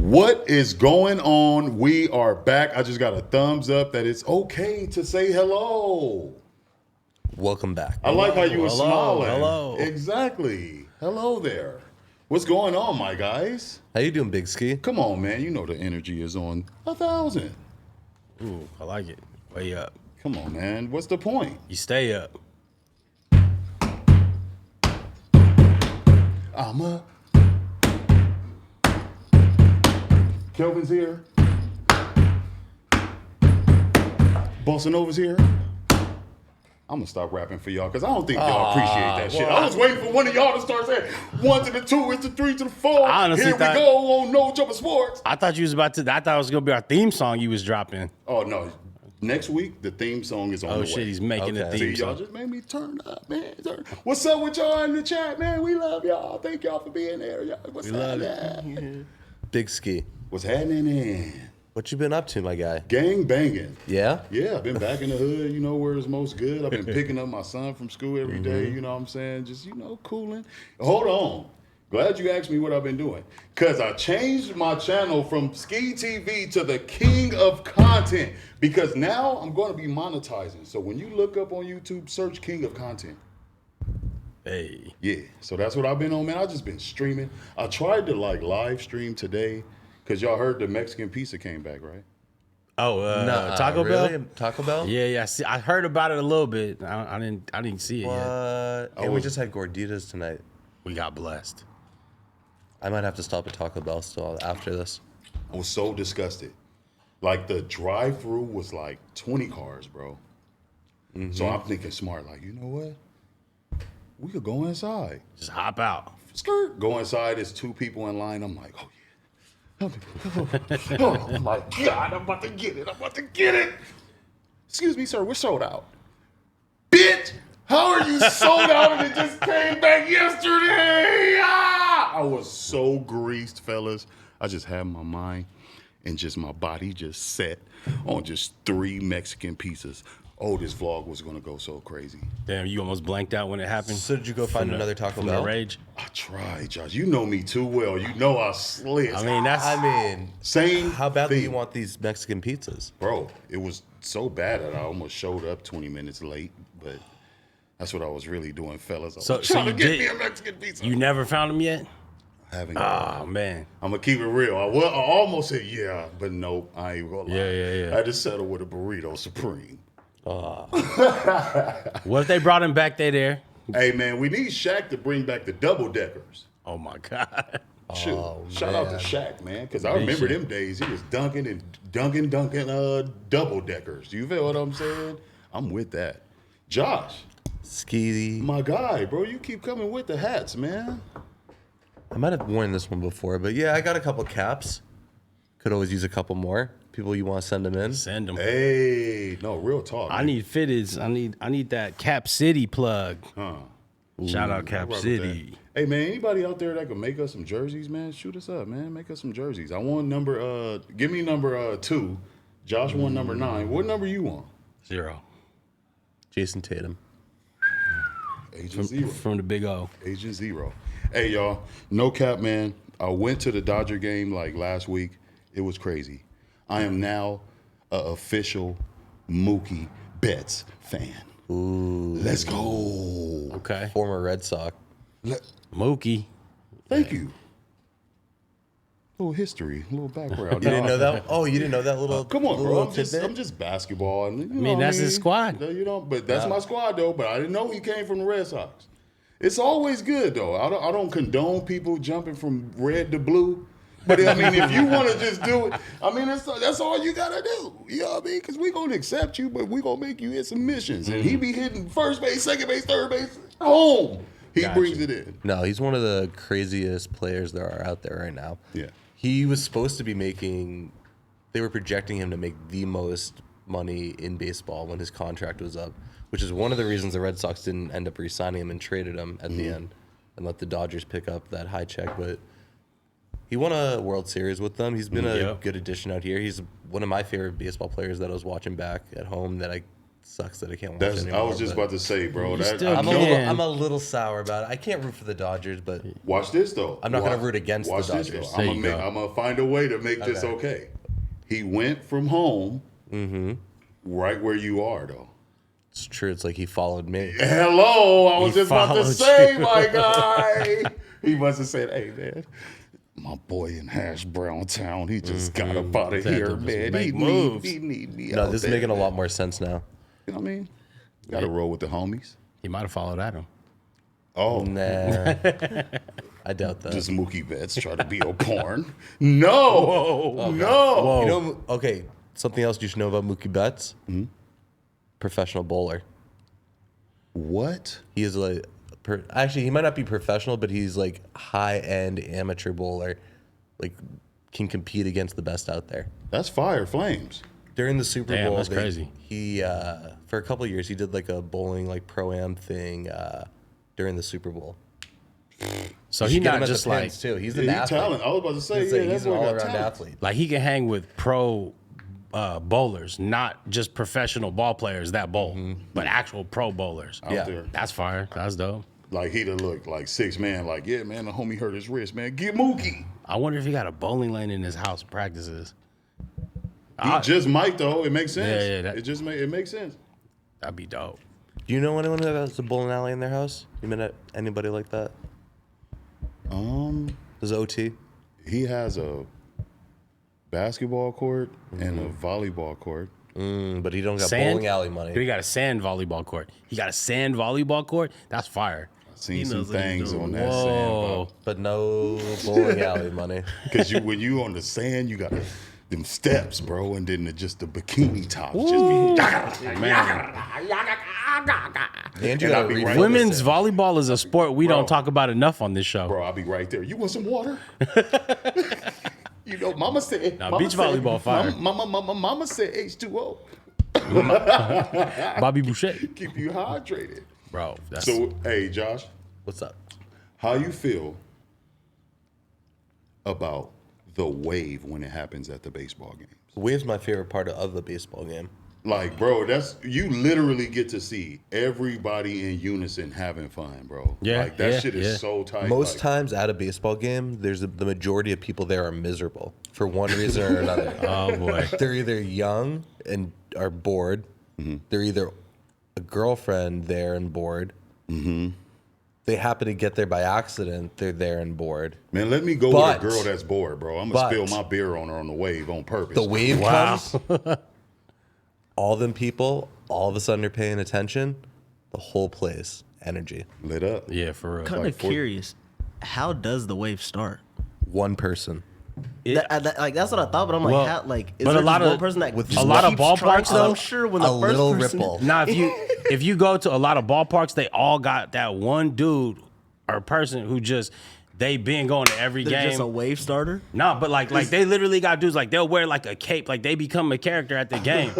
What is going on? We are back. I just got a thumbs up that it's okay to say hello. Welcome back. I like how you were smiling. Hello. Exactly. Hello there. What's going on, my guys? How you doing, Big Scee? Come on, man. You know the energy is on 1,000. Ooh, I like it. Way up. Come on, man. What's the point? You stay up. I'm up. Kelvin's here. Bossa Nova's here. I'm gonna stop rapping for y'all because I don't think y'all appreciate that shit. I was waiting for one of y'all to start saying 1 to the 2, it's the 3 to the 4. I honestly Here we thought- go on No Jumper Sports. I thought you was about to. I thought it was gonna be our theme song you was dropping. Oh no. Next week the theme song is on the Oh way. shit, he's making the Okay. theme See, y'all song. just made me turn up, man. What's up with y'all in the chat, man? We love y'all. Thank y'all for being there. Y'all. What's love happening? Big Scee. What's happening? What you been up to, my guy? Gang banging. Yeah? Yeah, I've been back in the hood, you know, where it's most good. I've been picking up my son from school every day, you know what I'm saying? Just, cooling. Hold on. Glad you asked me what I've been doing. Because I changed my channel from Scee TV to the King of Content. Because now I'm going to be monetizing. So when you look up on YouTube, search King of Content. Hey, Yeah, so that's what I've been on, man. I've just been streaming. I tried to, live stream today. Because y'all heard the Mexican pizza came back, right? oh, Nuh-uh, Taco really? Bell. Taco Bell? Yeah. See, I heard about it a little bit. I didn't see it What? yet. And we just had gorditas tonight. We got blessed. I might have to stop at Taco Bell still after this. I was so disgusted. Like, the drive-through was like 20 cars, bro. So I'm thinking smart, like, you know what? We could go inside. Just hop out. Skirt. Go inside, there's 2 people in line. I'm like, oh, yeah. Oh, my God, I'm about to get it. Excuse me, sir, we're sold out. Bitch, how are you sold out and it just came back yesterday? I was so greased, fellas. I just had my mind and just my body just set on just 3 Mexican pizzas. Oh, this vlog was going to go so crazy. Damn, you almost blanked out when it happened. So did you go find another Taco from Bell? the rage. I tried, Josh. You know me too well. You know I slid. I mean, Same how badly thing. you want these Mexican pizzas? Bro, it was so bad that I almost showed up 20 minutes late, but that's what I was really doing, fellas. I was So trying you to get did- me a Mexican pizza. you never found them yet. I haven't. Oh man. I'm gonna keep it real. I almost said yeah, but nope. I ain't gonna lie. Yeah. I just settled with a burrito supreme. What if they brought him back there? Hey man, we need Shaq to bring back the double deckers. Oh my God. Shoot. Shout out to Shaq, man, because I Big remember shit. them days. He was dunking double deckers. You feel what I'm saying? I'm with that. Josh, Scee. my guy, bro, you keep coming with the hats, man. I might have worn this one before, but yeah, I got a couple caps. Could always use a couple more. People, you want to send them in? Send them. Hey, no, real talk. I need fitteds. I need that Cap City plug. Shout out Cap rock with City. Hey man, anybody out there that can make us some jerseys, man? Shoot us up, man. Make us some jerseys. I want number. Give me number 2. Josh want number 9. What number you want? 0 Jason Tatum. Agent Zero. from the Big O. Agent Zero. Hey y'all, no cap, man. I went to the Dodger game last week. It was crazy. I am now an official Mookie Betts fan. Ooh. Let's go. Okay. Former Red Sox. Mookie. Thank you. Little history, a little background. You didn't know that? Oh, you didn't know that little Come on, bro. little I'm just tidbit? basketball. And, that's his squad. But that's my squad, though. But I didn't know he came from the Red Sox. It's always good, though. I don't condone people jumping from red to blue. But, I mean, if you want to just do it, I mean, that's all you got to do. You know what I mean? Because we're going to accept you, but we're going to make you hit some missions. And he be hitting first base, second base, third base, home. He Gotcha. brings it in. No, he's one of the craziest players there are out there right now. Yeah. He was supposed to be they were projecting him to make the most money in baseball when his contract was up, which is one of the reasons the Red Sox didn't end up re-signing him and traded him at the end and let the Dodgers pick up that high check. But he won a World Series with them. He's been a good addition out here. He's one of my favorite baseball players that I was watching back at home that I Sucks that I can't watch That's. anymore. I was just about to say, bro. That still I can. know. I'm a little sour about it. I can't root for the Dodgers, but Watch this though. I'm not going to root against the Dodgers. This, There I'm you go. gonna find a way to make this okay. He went from home, right where you are though. It's true. It's like he followed me. Hello, I was He just about to followed say, you. my guy. He must have said, "Hey, man, my boy in Hash Brown Town, he just got up out of Had here, to man. make moves. He need me No, out this is there, making a man." lot more sense now. You know what I mean? Got to roll with the homies. He might have followed Adam. Oh, Nah, I doubt that. just Mookie Betts try to be a porn. No, no. You know, okay, something else you should know about Mookie Betts? Professional bowler. What? He is like, actually, he might not be professional, but he's like high-end amateur bowler. Like, can compete against the best out there. That's fire flames. During the Super Damn, Bowl, that's crazy. He for a couple of years he did like a bowling like pro-am thing during the Super Bowl. So You he should get him not at the just like pins, too. He's Yeah, an he athlete. talent. I was about to say, He's, yeah, he's that an boy got all-around talent. athlete. like he can hang with pro bowlers, not just professional ball players that bowl, but actual pro bowlers. Out Yeah. there. That's fire. That's dope. Like he'd have looked like 6 man, like, yeah, man, the homie hurt his wrist, man. Get Mookie. I wonder if he got a bowling lane in his house practices. He just might though. It makes sense. Yeah, that- it makes sense. That'd be dope. Do you know anyone who has a bowling alley in their house? You met anybody like that? Does OT? He has a basketball court and a volleyball court. But he don't got Sand? bowling alley money. He got a sand volleyball court. He got a sand volleyball court. That's fire. Seen He some knows what he's things doing. on that Whoa. But no bowling alley money. Because when you on the sand, you got them steps, bro, and then just the bikini tops. Just be, And you And I'll got be to right- Women's volleyball is a sport we Bro. don't talk about enough on this show. bro, I'll be right there. You want some water? You know, Mama said. Nah, Mama beach said- volleyball fire. Mama said H2O. Bobby Boucher. Keep you hydrated. Bro, that's So, hey, Josh, What's up? how you feel about the wave when it happens at the baseball games? Wave's my favorite part of the baseball game. Like, bro, you literally get to see everybody in unison having fun, bro. Yeah, like that yeah, shit is yeah. so tight. Most like, times at a baseball game, the majority of people there are miserable for one reason or another. oh boy. They're either young and are bored. They're either a girlfriend there and bored. They happen to get there by accident. They're there and bored. man, let me go But- with a girl that's bored, bro. I'm but- gonna spill my beer on her on the wave on purpose. The wave Wow. comes. All them people, all of a sudden, are paying attention. The whole place, energy. lit up. Yeah, for real. Kind Like of for- curious. How does the wave start? One person. Like that's what I thought, but I'm like, Well, how, like, is but there a lot just one of- person that with just a lot of keeps ballparks, trying? 'Cause though, I'm sure when the a first little person, ripple. Now, if you go to a lot of ballparks, they all got that one dude or person who just they been going to every they're game. just a wave starter. No, but like they literally got dudes like they'll wear like a cape, like they become a character at the game.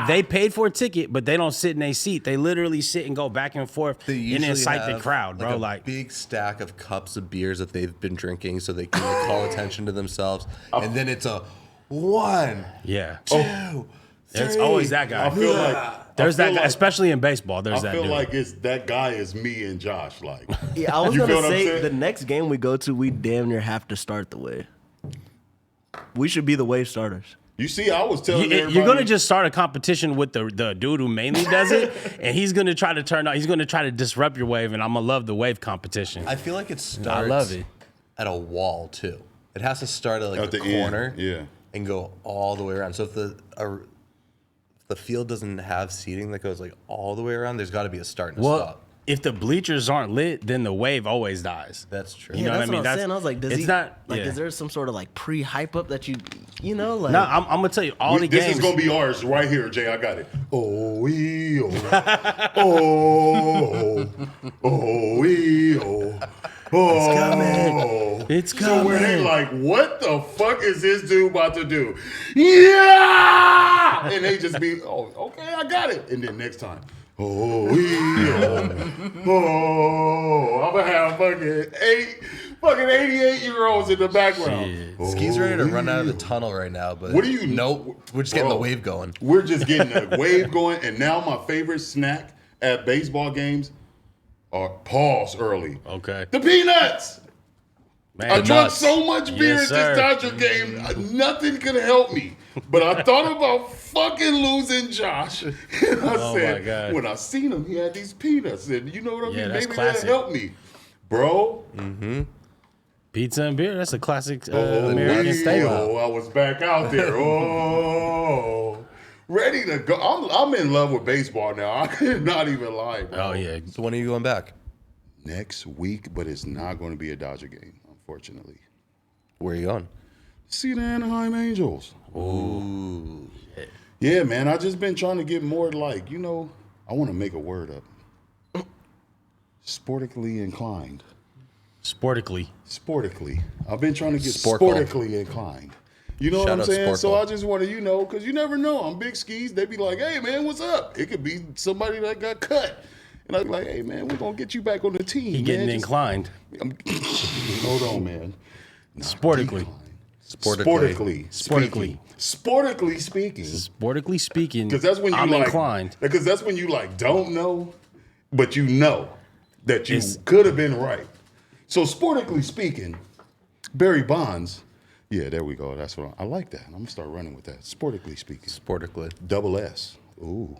they paid for a ticket, but they don't sit in a seat. They literally sit and go back and forth They and usually incite the have, crowd, bro. a Like big stack of cups of beers that they've been drinking, so they can call attention to themselves. And then it's a 1, yeah, 2, it's 3. always that guy. I feel like There's I feel that guy, like- especially in baseball. There's I that feel dude. like that guy is me and Josh. Like, Yeah, I was You feel gonna what I'm say saying? the next game we go to, we damn near have to start the wave. We should be the wave starters. you see, I was telling everybody. You're gonna just start a competition with the dude who mainly does it, and he's gonna try to turn out. He's gonna try to disrupt your wave, and I'm gonna love the wave competition. I feel like it starts love it. at a wall, too. It has to start at like At the the end, corner yeah. and go all the way around. So if the field doesn't have seating that goes like all the way around, there's got to be a start and a Well, stop. if the bleachers aren't lit, then the wave always dies. That's true. You know what I that's mean? what I'm That's- saying. I was like, does it's he not- like? yeah. Is there some sort of like pre-hype up that you know, like? No, I'm gonna tell you all the This games. is gonna be ours right here, Jay. I got it. Oh, wee, oh, oh, wee, oh. Oh, It's So where they coming. like, what the fuck is this dude about to do? Yeah, and they just be, oh, okay, I got it. And then next time, oh, I'm gonna have fucking 8 Fucking 88-year-olds in the background. Shit. Skee's ready to run out of the tunnel right now, but What do you- Nope. We're just getting the Bro. wave going. We're just getting the wave going, and now my favorite snack at baseball games are pause early. Okay. The peanuts. Man, I drank nuts. so much beer Yes, at sir. this Dodger game, nothing could help me. But I thought about fucking losing Josh. And I Oh, said, my God. when I seen him, he had these peanuts. And you know what I Yeah, mean? that's Maybe classic. that'll help me. Bro. Pizza and beer, that's a classic American staple. Oh, I was back out there. Oh. Ready to go. I'm in love with baseball now. I cannot even lie, bro. Oh, yeah. So when are you going back? Next week, but it's not going to be a Dodger game, unfortunately. Where are you going? See the Anaheim Angels. Ooh. Yeah, man. I just been trying to get more like, you know, I want to make a word up. Sportically inclined. Sportically. Sportically. I've been trying to get Sporkle. sportically inclined. You know Shout what I'm out saying? So Sporkle. I just want to, you know, because you never know. I'm Big Skees. They be like, hey, man, what's up? It could be somebody that got cut. And I be like, hey, man, we're going to get you back on the team. He getting man. Just- inclined. Hold on, man. Sportically. Sportically. Sportically. Sportically speaking. Sportically speaking, Because that's when you I'm like, inclined. Because that's when you like don't know, but you know that you It's- could have been right. So sportically speaking, Barry Bonds, yeah, there we go. That's what I like that. I'm gonna start running with that. Sportically speaking, Sportically. double S. Ooh,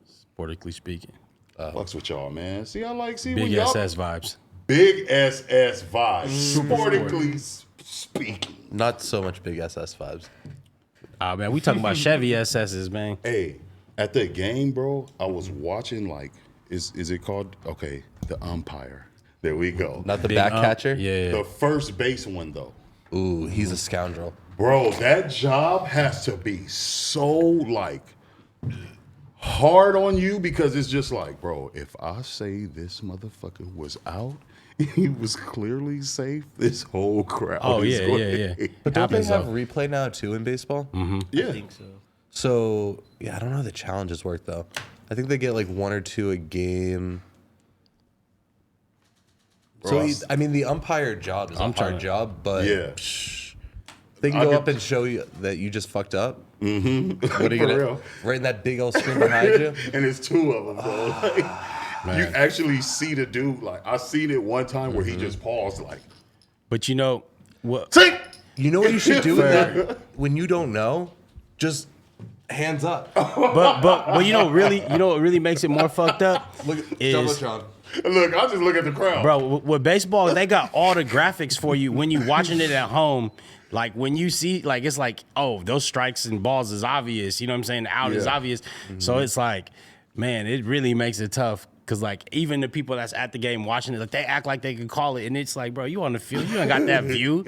Sportically speaking. fucks with y'all, man. See, when Big y'all SS vibes. big SS vibes. Sportically speaking. Not so much big SS vibes. Oh, man, we talking about Chevy SSs, man. Hey, at the game, bro, I was watching like, is it called? Okay, the umpire. There we go. Not the Big back ump. catcher? Yeah. The first base one though. Ooh, he's a scoundrel. Bro, that job has to be so like hard on you because it's just like, bro, if I say this motherfucker was out, he was clearly safe, this whole crowd. Oh, is yeah, going yeah, yeah. But don't they Happens, have though. replay now too in baseball? Yeah. So, yeah, I don't know how the challenges work though. I think they get like one or two a game. So, Bro, I mean, the umpire job is umpire trying to- job, but Yeah. they can I go get- up and show you that you just fucked up. Mm-hmm. What are you For gonna real. right in that big old screen behind you? And it's two of them, bro. Like, you actually see the dude, like, I seen it one time where he just paused, like, But you know what? sink! You know what you should do with that? When you don't know, just hands up. But you know what really makes it more fucked up Look at is Jumbotron. Look, I just look at the crowd. bro with baseball they got all the graphics for you when you watching it at home. Like when you see like it's like oh those strikes and balls is obvious. You know what I'm saying? The out is Yeah. obvious. So it's like man, it really makes it tough. Cause like even the people that's at the game watching it, like they act like they can call it, and it's like, bro, you on the field, you ain't got that view.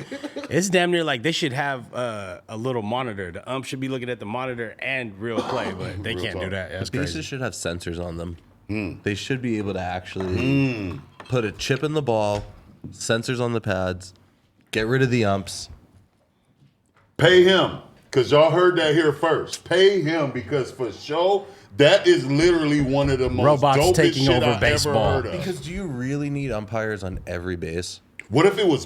It's damn near like they should have a little monitor. The ump should be looking at the monitor and real play, but they Real can't do talk. that. That's Bases crazy. should have sensors on them. They should be able to actually put a chip in the ball, sensors on the pads, get rid of the umps. Pay him, because y'all heard that here first. Pay him, because for sure, that is literally one of the most Robots dopest taking shit over I baseball. ever heard of. Because do you really need umpires on every base? What if it was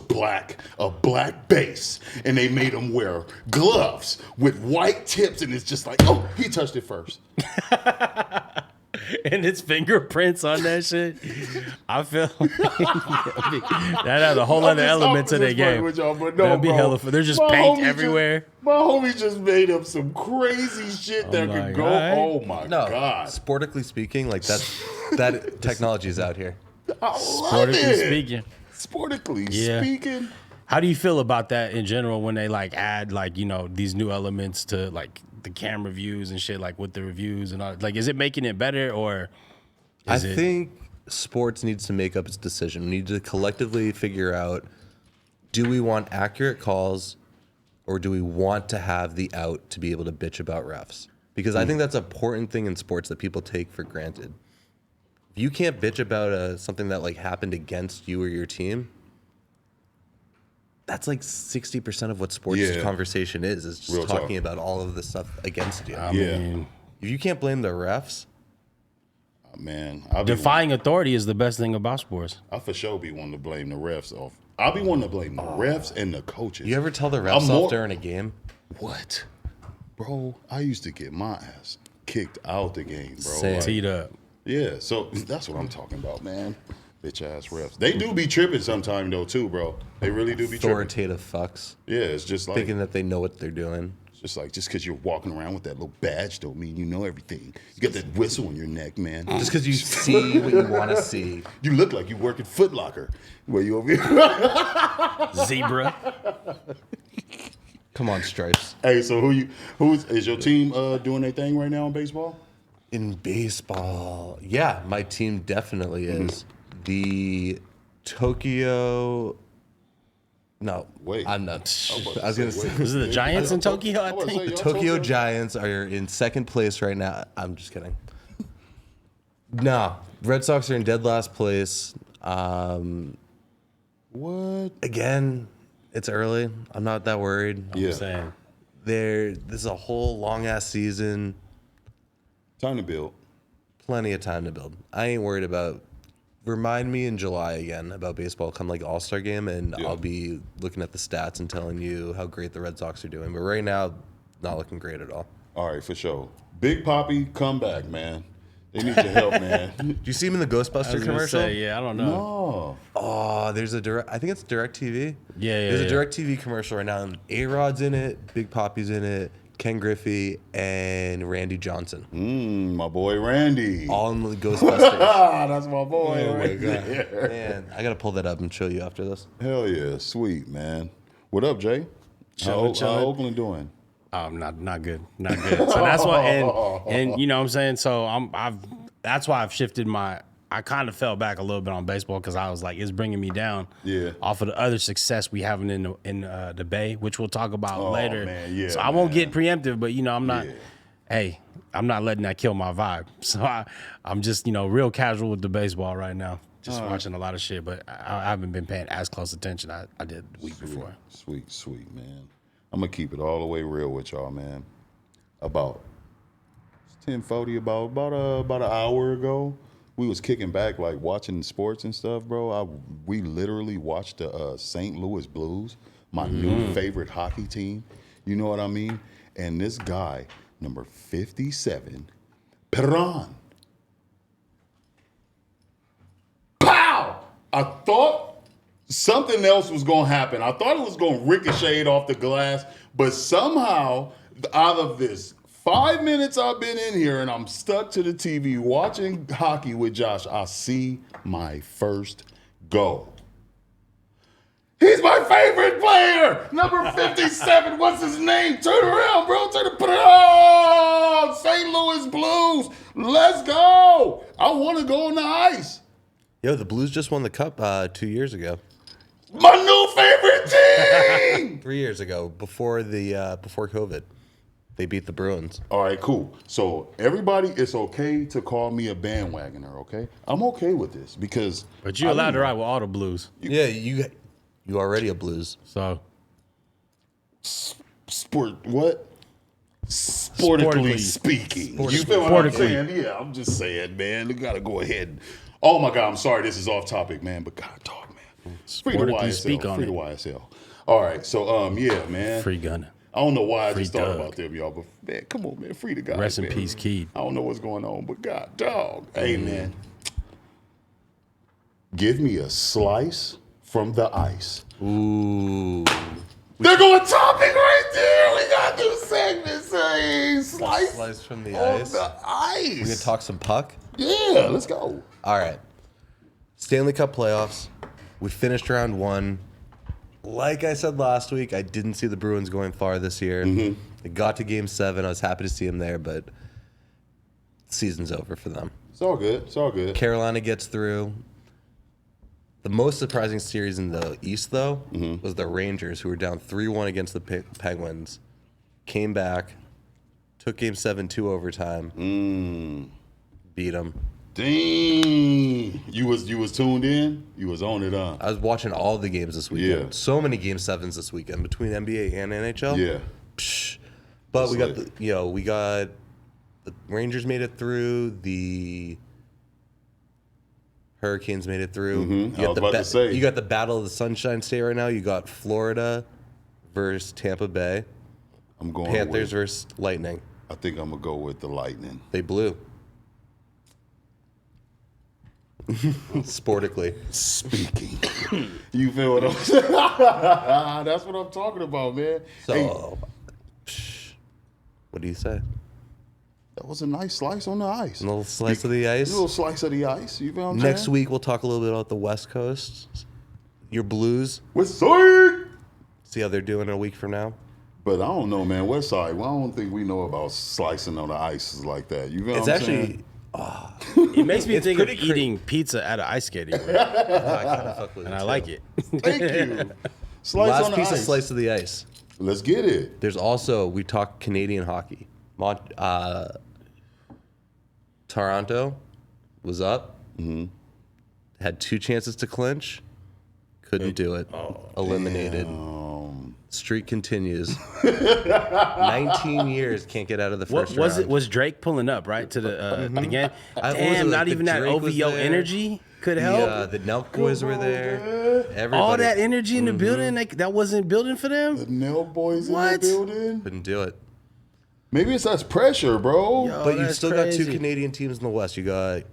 a black base, and they made him wear gloves with white tips, and it's just like, oh, he touched it first. And it's fingerprints on that shit. I feel that had a whole other element to the game. With y'all, but no, That'd be bro. hella fun. There's just My paint homie everywhere. my homie just made up some crazy shit that my could go. God. Oh my No, god! sportically speaking, like that technology is out here. I love Sportically it. speaking. Sportically Yeah. speaking. How do you feel about that in general when they like add like, you know, these new elements to like the camera views and shit, like with the reviews and all? Like, is it making it better or I is it? think sports needs to make up its decision. We need to collectively figure out, do we want accurate calls or do we want to have the out to be able to bitch about refs? Because I think that's an important thing in sports that people take for granted. If you can't bitch about something that like happened against you or your team, that's like 60% of what sports Yeah. conversation is just Real talking talk. about all of the stuff against you. I Yeah. mean, If you can't blame the refs, Man, I be defying authority is the best thing about sports. I for sure be wanting to blame the refs off. I'll be wanting to blame the refs and the coaches. You ever tell the refs off during a game? What? Bro, I used to get my ass kicked out the game, bro. Same. Teed up. Yeah, so that's what I'm talking about, man. Bitch ass refs. They do be tripping sometime though too, bro. They really do be tripping. Authoritative fucks. Yeah, it's just like Thinking that they know what they're doing. just because you're walking around with that little badge don't mean you know everything. You got that whistle on your neck, man. Just because you see what you want to see. You look like you work at Foot Locker. Where you over here? Zebra. Come on, Stripes. Hey, so is your team doing their thing right now in baseball? In baseball, yeah, my team definitely is. The Tokyo. No, Wait. I'm not. about I was to gonna say, say wait. Was it the Giants in Tokyo, I I was think? gonna say, the y'all Tokyo Giants are in second place right now. I'm just kidding. No, Red Sox are in dead last place. What? Again, it's early. I'm not that worried. Yeah. I'm saying. This is a whole long ass season. Time to build. Plenty of time to build. I ain't worried about. Remind me in July again about baseball come like All-Star game, and Yeah. I'll be looking at the stats and telling you how great the Red Sox are doing. But right now, not looking great at all. All right, for sure. Big Poppy, come back, man. They need your help, man. Do you see him in the I Ghostbuster was gonna commercial? say, yeah, I don't know. No. Oh, there's a direct. I think it's Direct TV. Yeah, There's a yeah. Direct TV commercial right now. And A-Rod's in it. Big Poppy's in it. Ken Griffey and Randy Johnson. My boy Randy. All in the Ghostbusters. That's my boy. Oh my right god, there. man! I gotta pull that up and show you after this. Hell yeah, sweet man. What up, Jay? How Chillin'. Oakland doing? Not good. Not good. So that's why and you know what I'm saying? So that's why I've shifted I kind of fell back a little bit on baseball because I was like, it's bringing me down. Yeah. Off of the other success we having in the Bay, which we'll talk about later. man, yeah, so I won't man. get preemptive, but you know, I'm not. Yeah. Hey, I'm not letting that kill my vibe. So I'm just real casual with the baseball right now. Just watching a lot of shit, but I haven't been paying as close attention I did the week before. Sweet, man. I'm gonna keep it all the way real with y'all, man. About 10:40, about an hour ago, we was kicking back, like watching sports and stuff, bro. We literally watched the St. Louis Blues, my new favorite hockey team. You know what I mean? And this guy, number 57, Perron. Pow! I thought something else was going to happen. I thought it was going to ricochet off the glass, but somehow, out of this 5 minutes I've been in here and I'm stuck to the TV watching hockey with Josh, I see my first goal. He's my favorite player, number 57. What's his name? Turn around, bro. Oh, St. Louis Blues. Let's go. I want to go on the ice. Yo, the Blues just won the cup 2 years ago. My new favorite team. 3 years ago, before COVID, they beat the Bruins. All right, cool. So everybody, it's okay to call me a bandwagoner, okay? I'm okay with this because. But you're allowed to ride with all the Blues. Yeah, you already a Blues. So Sportically speaking. You feel what I'm saying? Yeah, I'm just saying, man. You gotta go ahead. Oh my God, I'm sorry. This is off topic, man. But God, dog, man. Free to Sportically YSL. speak on Free to it. YSL. All right, so yeah, man. free gun. I don't know why I just Free thought Doug. about them, y'all. But man, come on, man. Free to God. Rest in man. peace, Keed. I don't know what's going on, but God, dog. Hey, man. Give me a slice from the ice. Ooh. They're going topic right there. We got new segments. Hey, Slice from the on ice. the ice. We gonna talk some puck? Yeah, let's go. All right. Stanley Cup playoffs. We finished round one. Like I said last week, I didn't see the Bruins going far this year. It got to game 7. I was happy to see them there, but season's over for them. It's all good. It's all good. Carolina gets through. The most surprising series in the East, though, was the Rangers, who were down 3-1 against the Penguins. Came back, took game 7 to overtime, beat them. Dang. You was tuned in? You was on it, huh? I was watching all the games this weekend. Yeah. So many game 7s this weekend between NBA and NHL. Yeah. Psh. But That's we got lit. we got the Rangers made it through. The Hurricanes made it through. I was about to say. You got the Battle of the Sunshine State right now. You got Florida versus Tampa Bay. I'm going Panthers versus Lightning. I think I'm going to go with the Lightning. They blew. Sportically speaking. You feel what I'm saying? That's what I'm talking about, man. So, what do you say? That was a nice slice on the ice. A little slice of the ice? A little slice of the ice. You feel what I'm Next saying? week, we'll talk a little bit about the West Coast. Your Blues. West Side! See how they're doing a week from now. But I don't know, man. West Side, well, I don't think we know about slicing on the ice like that. You feel It's what I'm actually... saying? It makes me It's think of pretty eating pizza at an ice skating rink, I kind of fuck with and it I too. like it. Thank you. Slice Last on the piece of ice. slice of the ice. Let's get it. There's also, we talked Canadian hockey. Toronto was up. Had 2 chances to clinch. Couldn't do it. Eliminated. Streak continues. 19 years can't get out of the first Was round. it? Was Drake pulling up right to the game? What was it, Damn, like not the even that Drake was OVO there? energy could help. The Nelk boys were there. Everybody All that energy in the building, that wasn't building for them. The Nail Boys in What? the building. couldn't do it. Maybe it's us pressure, bro. Yo. But you that's still got 2 crazy. Canadian teams in the West. You got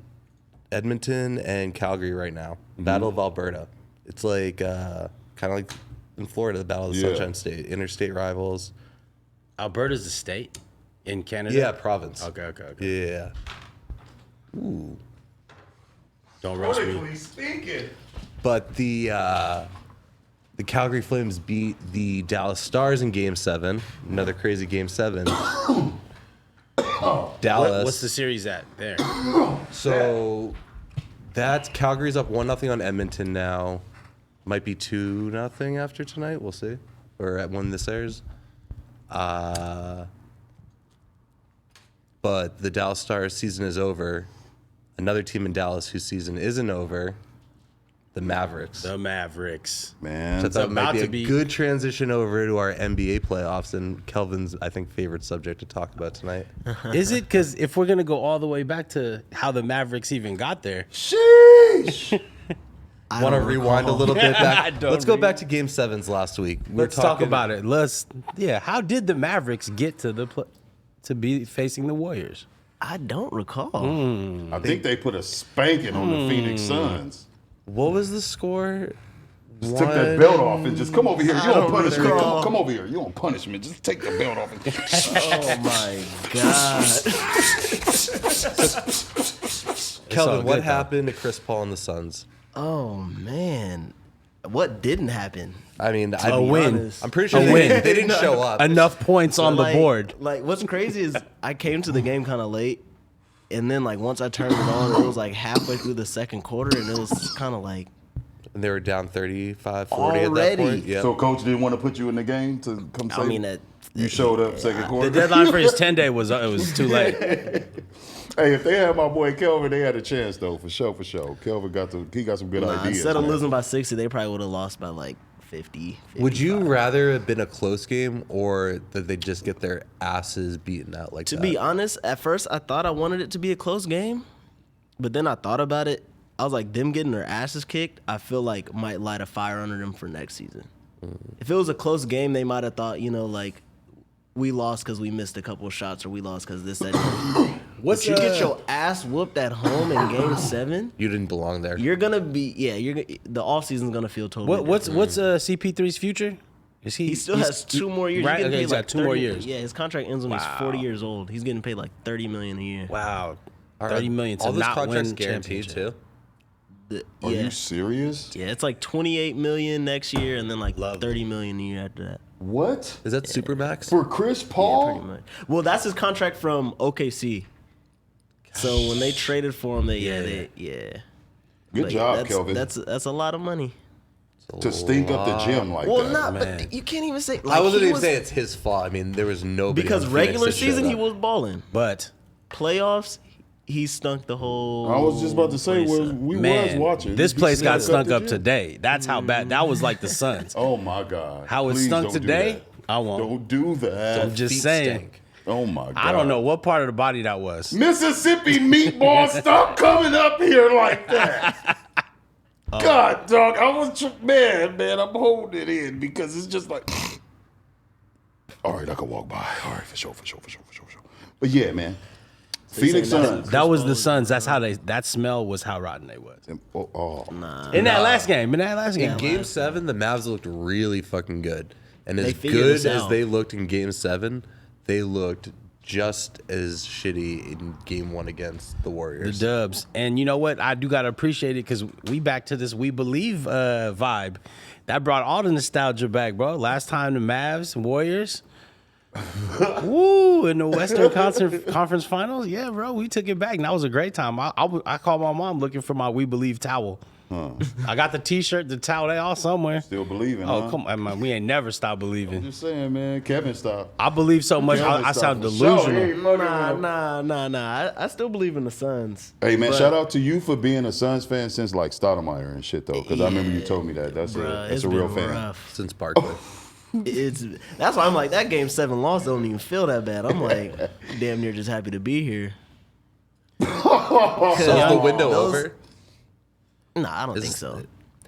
Edmonton and Calgary right now. Battle of Alberta. It's like kind of like in Florida, the Battle of the Yeah. Sunshine State. Interstate rivals. Alberta's a state in Canada. Yeah, province. Okay. Yeah. Don't roast me. Politically speaking. But the Calgary Flames beat the Dallas Stars in Game 7. Another crazy Game 7. Dallas. What's the series at there? So that's Calgary's up 1-0 on Edmonton now. Might be 2-0 after tonight. We'll see. Or at when this airs. But the Dallas Stars season is over. Another team in Dallas whose season isn't over. The Mavericks. The Mavericks. Man. So I thought it might about be a to be- good transition over to our NBA playoffs and Kelvin's, I think, favorite subject to talk about tonight. Is it? Because if we're gonna go all the way back to how the Mavericks even got there, Sheesh. I Want to don't rewind a recall. little bit back? Don't Let's go back to Game 7s last week. let's talk about it. How did the Mavericks get to to be facing the Warriors? I don't recall. I think they put a spanking on the Phoenix Suns. What was the score? Just took that belt off and just come over here. You I on don't punishment. recall. Come over here. You on punishment. Just take the belt off. And Oh my god. Kelvin, all what good, though. happened to Chris Paul and the Suns? Oh man. What didn't happen? I mean, A win. honest. I'm pretty sure A they, win. they didn't show up. Enough points on the Like- board. Like what's crazy is I came to the game kind of late, and then like once I turned it on, it was like halfway through the second quarter, and it was kind of like And they were down 35, 40 at that Already? point. Yeah. So coach didn't want to put you in the game to come save. I mean that you showed up second The quarter. deadline for his 10-day was too late. Hey, if they had my boy Kelvin, they had a chance though, for sure. Kelvin got some good ideas. instead of man. losing by 60, they probably would have lost by like 50. Would you 55. rather have been a close game or that they just get their asses beaten out like To that? be honest, at first I thought I wanted it to be a close game, but then I thought about it. I was like, them getting their asses kicked, I feel like might light a fire under them for next season. If it was a close game, they might have thought, like, we lost because we missed a couple of shots, or we lost because this, that, and the other. What's But you get your ass whooped at home in Game 7, You didn't belong there. you're gonna be the off season's gonna feel totally. what's different. CP3's future? Is He still has 2 more years. Right, He's getting okay, paid he's like got 2 more 30 years. Yeah, his contract ends when he's Wow. 40 years old. He's getting paid like $30 million a year. Wow, Are $30 million to all those not contracts win guaranteed championship. too? Are yeah. you serious? Yeah, it's like $28 million next year, and then like Love $30 million a year after that. What? Is that Supermax? For Chris Yeah, Paul? pretty much. Well, that's his contract from OKC. So when they traded for him, Good Like, job, that's, Kelvin. That's a lot of money. to stink up the gym like Well, that. not, man. but you can't even say. Like, I wasn't he even was- saying it's his fault. I mean, there was nobody because on Phoenix regular that showed season he up. was balling. But Playoffs, he stunk the whole. I was just about to say, place well, up. we was man, watching. this You place got stunk stunk up the gym. today. That's how bad. That was like the Suns. Oh my God! How it Please stunk don't do today, that. I won't. Don't do that. I'm just Feet saying. stank. Oh my God. I don't know what part of the body that was. Mississippi meatball, stop coming up here like that. God, dog, I was man, I'm holding it in because it's just like, all right, I can walk by. All right, for sure. But yeah, man, Phoenix Suns. That was the Suns. That's how that smell was how rotten they was. Nah. In that last game. In Game 7, the Mavs looked really fucking good. And as figured good this as out. they looked in Game 7, they looked just as shitty in Game 1 against the Warriors. The Dubs. And you know what? I do got to appreciate it because we back to this We Believe vibe. That brought all the nostalgia back, bro. Last time the Mavs and Warriors. Woo, in the Western Conference Finals. Yeah, bro, we took it back. And that was a great time. I called my mom looking for my We Believe towel. I got the T-shirt, the towel, they all somewhere. Still believing, Oh, huh? come on, man. We ain't never stopped I'm believing. just saying, man. Kevin, stop. I believe so much. I sound delusional. Nah. I still believe in the Suns. Hey, man, But, shout out to you for being a Suns fan since like Stoudemire and shit, though. Because I remember you told me that. That's it's a real been fan. rough. Since Barkley. That's why I'm like, that Game 7 loss don't even feel that bad. I'm like, damn near just happy to be here. So is the window over? Nah, I don't think so.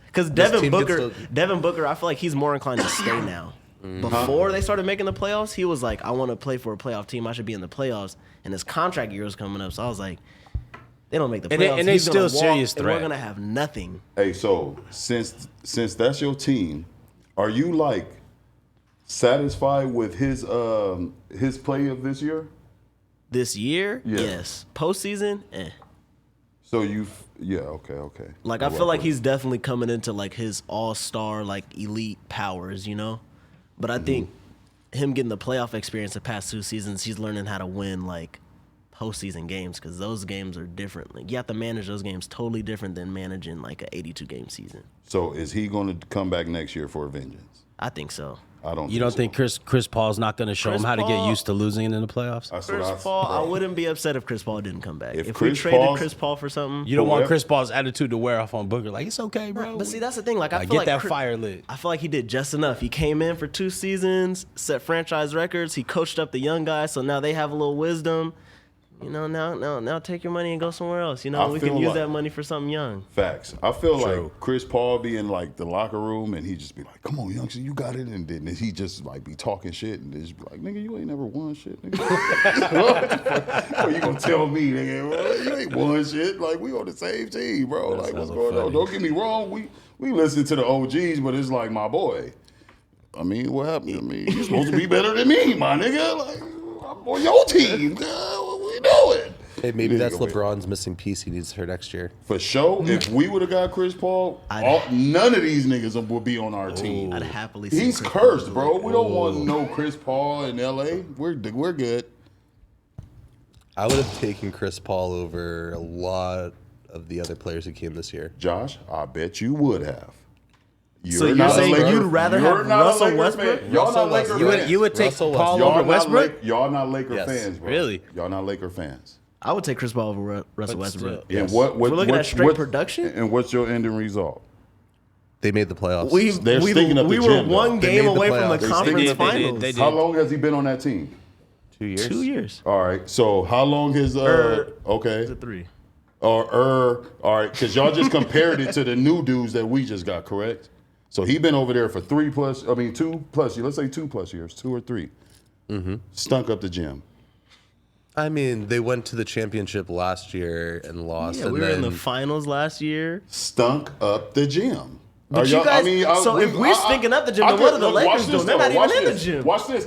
Because this Devin team can Booker, I feel like he's more inclined to stay now. Before they started making the playoffs, he was like, I want to play for a playoff team. I should be in the playoffs. And his contract year was coming up. So I was like, they don't make the playoffs. And they He's gonna still walk, serious and threat. we're going to have nothing. Hey, so since that's your team, are you like satisfied with his play of this year? This year, Yeah. yes. Postseason, So okay. Like, I feel like he's definitely coming into, like, his all-star, like, elite powers, you know? But I think him getting the playoff experience the past 2 seasons, he's learning how to win, like, postseason games because those games are different. Like, you have to manage those games totally different than managing, like, an 82-game season. So is he going to come back next year for a vengeance? I think so. I don't. You don't think Chris Paul's not going to show Chris him how to get Paul- used to losing in the playoffs? That's what Chris Paul, I bro. wouldn't be upset if Chris Paul didn't come back. If we Chris traded Paul's- Chris Paul for something. You don't want Whoever- Chris Paul's attitude to wear off on Booker. Like, it's okay, bro. But see, that's the thing. Like, I feel get like that fire lit. I feel like he did just enough. He came in for 2 seasons, set franchise records. He coached up the young guys, so now they have a little wisdom. You know, now take your money and go somewhere else. You know, I we can feel use like- that money for something young. Facts. I feel True. like Chris Paul be in like the locker room and he just be like, "Come on, youngster, you got it," and then he just like be talking shit and just be like, "Nigga, you ain't never won shit, nigga." What you gonna tell me, nigga? Well, you ain't won shit. Like we on the same team, bro. That's like what's hella going on? funny. Don't get me wrong. We listen to the OGs, but it's like my boy. I mean, what happened? I mean, you supposed to be better than me, my nigga. Like I'm on your team. What we doing? Hey, maybe You that's need to go LeBron's missing piece he needs for next year. For sure, if we would have got Chris Paul, none of these niggas would be on our team. I'd happily see He's Chris cursed, Paul. bro. We don't want no Chris Paul in LA. We're good. I would have taken Chris Paul over a lot of the other players who came this year. Josh, I bet you would have. So you're not a saying Laker- you'd rather you're have not a Russell Laker Westbrook? fan. Y'all Russell not Laker Westbrook. fans. You would take Russell Paul Westbrook. over Westbrook? Y'all not Laker Yes. fans, bro. Really? Y'all not Laker fans. I would take Chris Paul over Russell Westbrook. still- And what If we're looking at straight production? And what's your ending result? They made the playoffs. They're sticking up the we were gym, though. one They game made the away from playoffs. the They conference did, finals. they did. How long has he been on that team? 2 years. 2 years. All right. So how long has okay. Is it 3? All right, because y'all just compared it to the new dudes that we just got, correct? So he been over there for 2+ years. Let's say 2+ years, 2 or 3. Mm-hmm. Stunk up the gym. I mean, they went to the championship last year and lost. Yeah, and we were in then the finals last year. Stunk up the gym. But you guys, if we're stinking up the gym, then what are the Lakers doing? They're not even in the gym. Watch this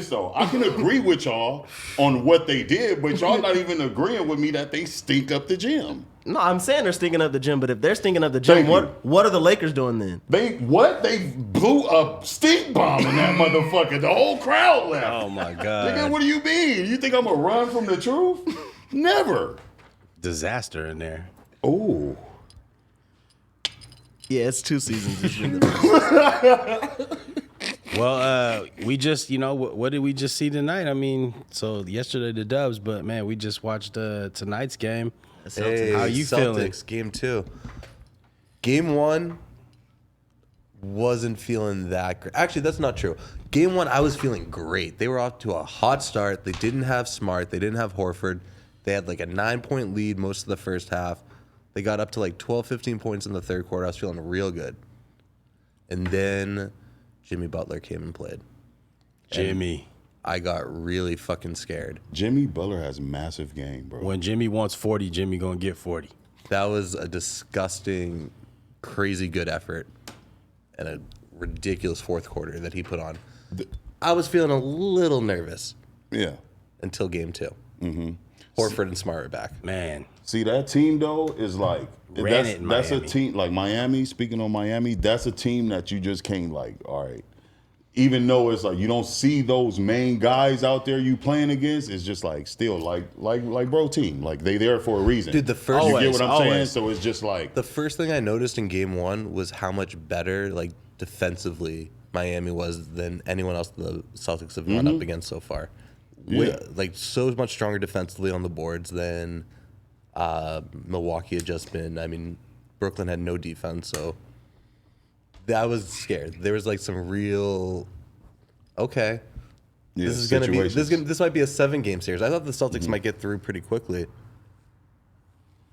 though. I can agree with y'all on what they did, but y'all not even agreeing with me that they stink up the gym. No, I'm saying they're stinking up the gym, but if they're stinking up the gym, Thank you. what are the Lakers doing then? They blew a stink bomb in that motherfucker. The whole crowd left. Oh, my Nigga, God. what do you mean? You think I'm gonna run from the truth? Never. Disaster in there. Oh. Yeah, it's 2 seasons. It's been the Well, we just, what did we just see tonight? I mean, so yesterday the Dubs, but, man, we just watched tonight's game. Hey, How you Celtics, feeling? Game 2. Game 1, wasn't feeling that great. Actually, that's not true. Game 1, I was feeling great. They were off to a hot start. They didn't have Smart. They didn't have Horford. They had like a 9-point lead most of the first half. They got up to like 12, 15 points in the third quarter. I was feeling real good. And then Jimmy Butler came and played. Jimmy. I got really fucking scared. Jimmy Butler has a massive game, bro. When Jimmy wants 40, Jimmy gonna get 40. That was a disgusting, crazy good effort and a ridiculous fourth quarter that he put on. I was feeling a little nervous Yeah. until game 2. Mm-hmm. Horford and Smart are back. Man. See, that team, though, is like, Ran it in that's a Miami. team, like Miami, speaking on Miami, that's a team that you just can't, like, all right. Even though it's like you don't see those main guys out there you playing against, it's just like still like bro team. Like they there for a reason. Dude, the first- you get what I'm saying? Always. So it's just like The first thing I noticed in game 1 was how much better, like, defensively Miami was than anyone else the Celtics have gone up against so far. Yeah. Like, so much stronger defensively on the boards than Milwaukee had just been. I mean, Brooklyn had no defense, so I was scared. There was like some real, okay, yeah, this is gonna be situations. this might be a 7-game series. I thought the Celtics might get through pretty quickly.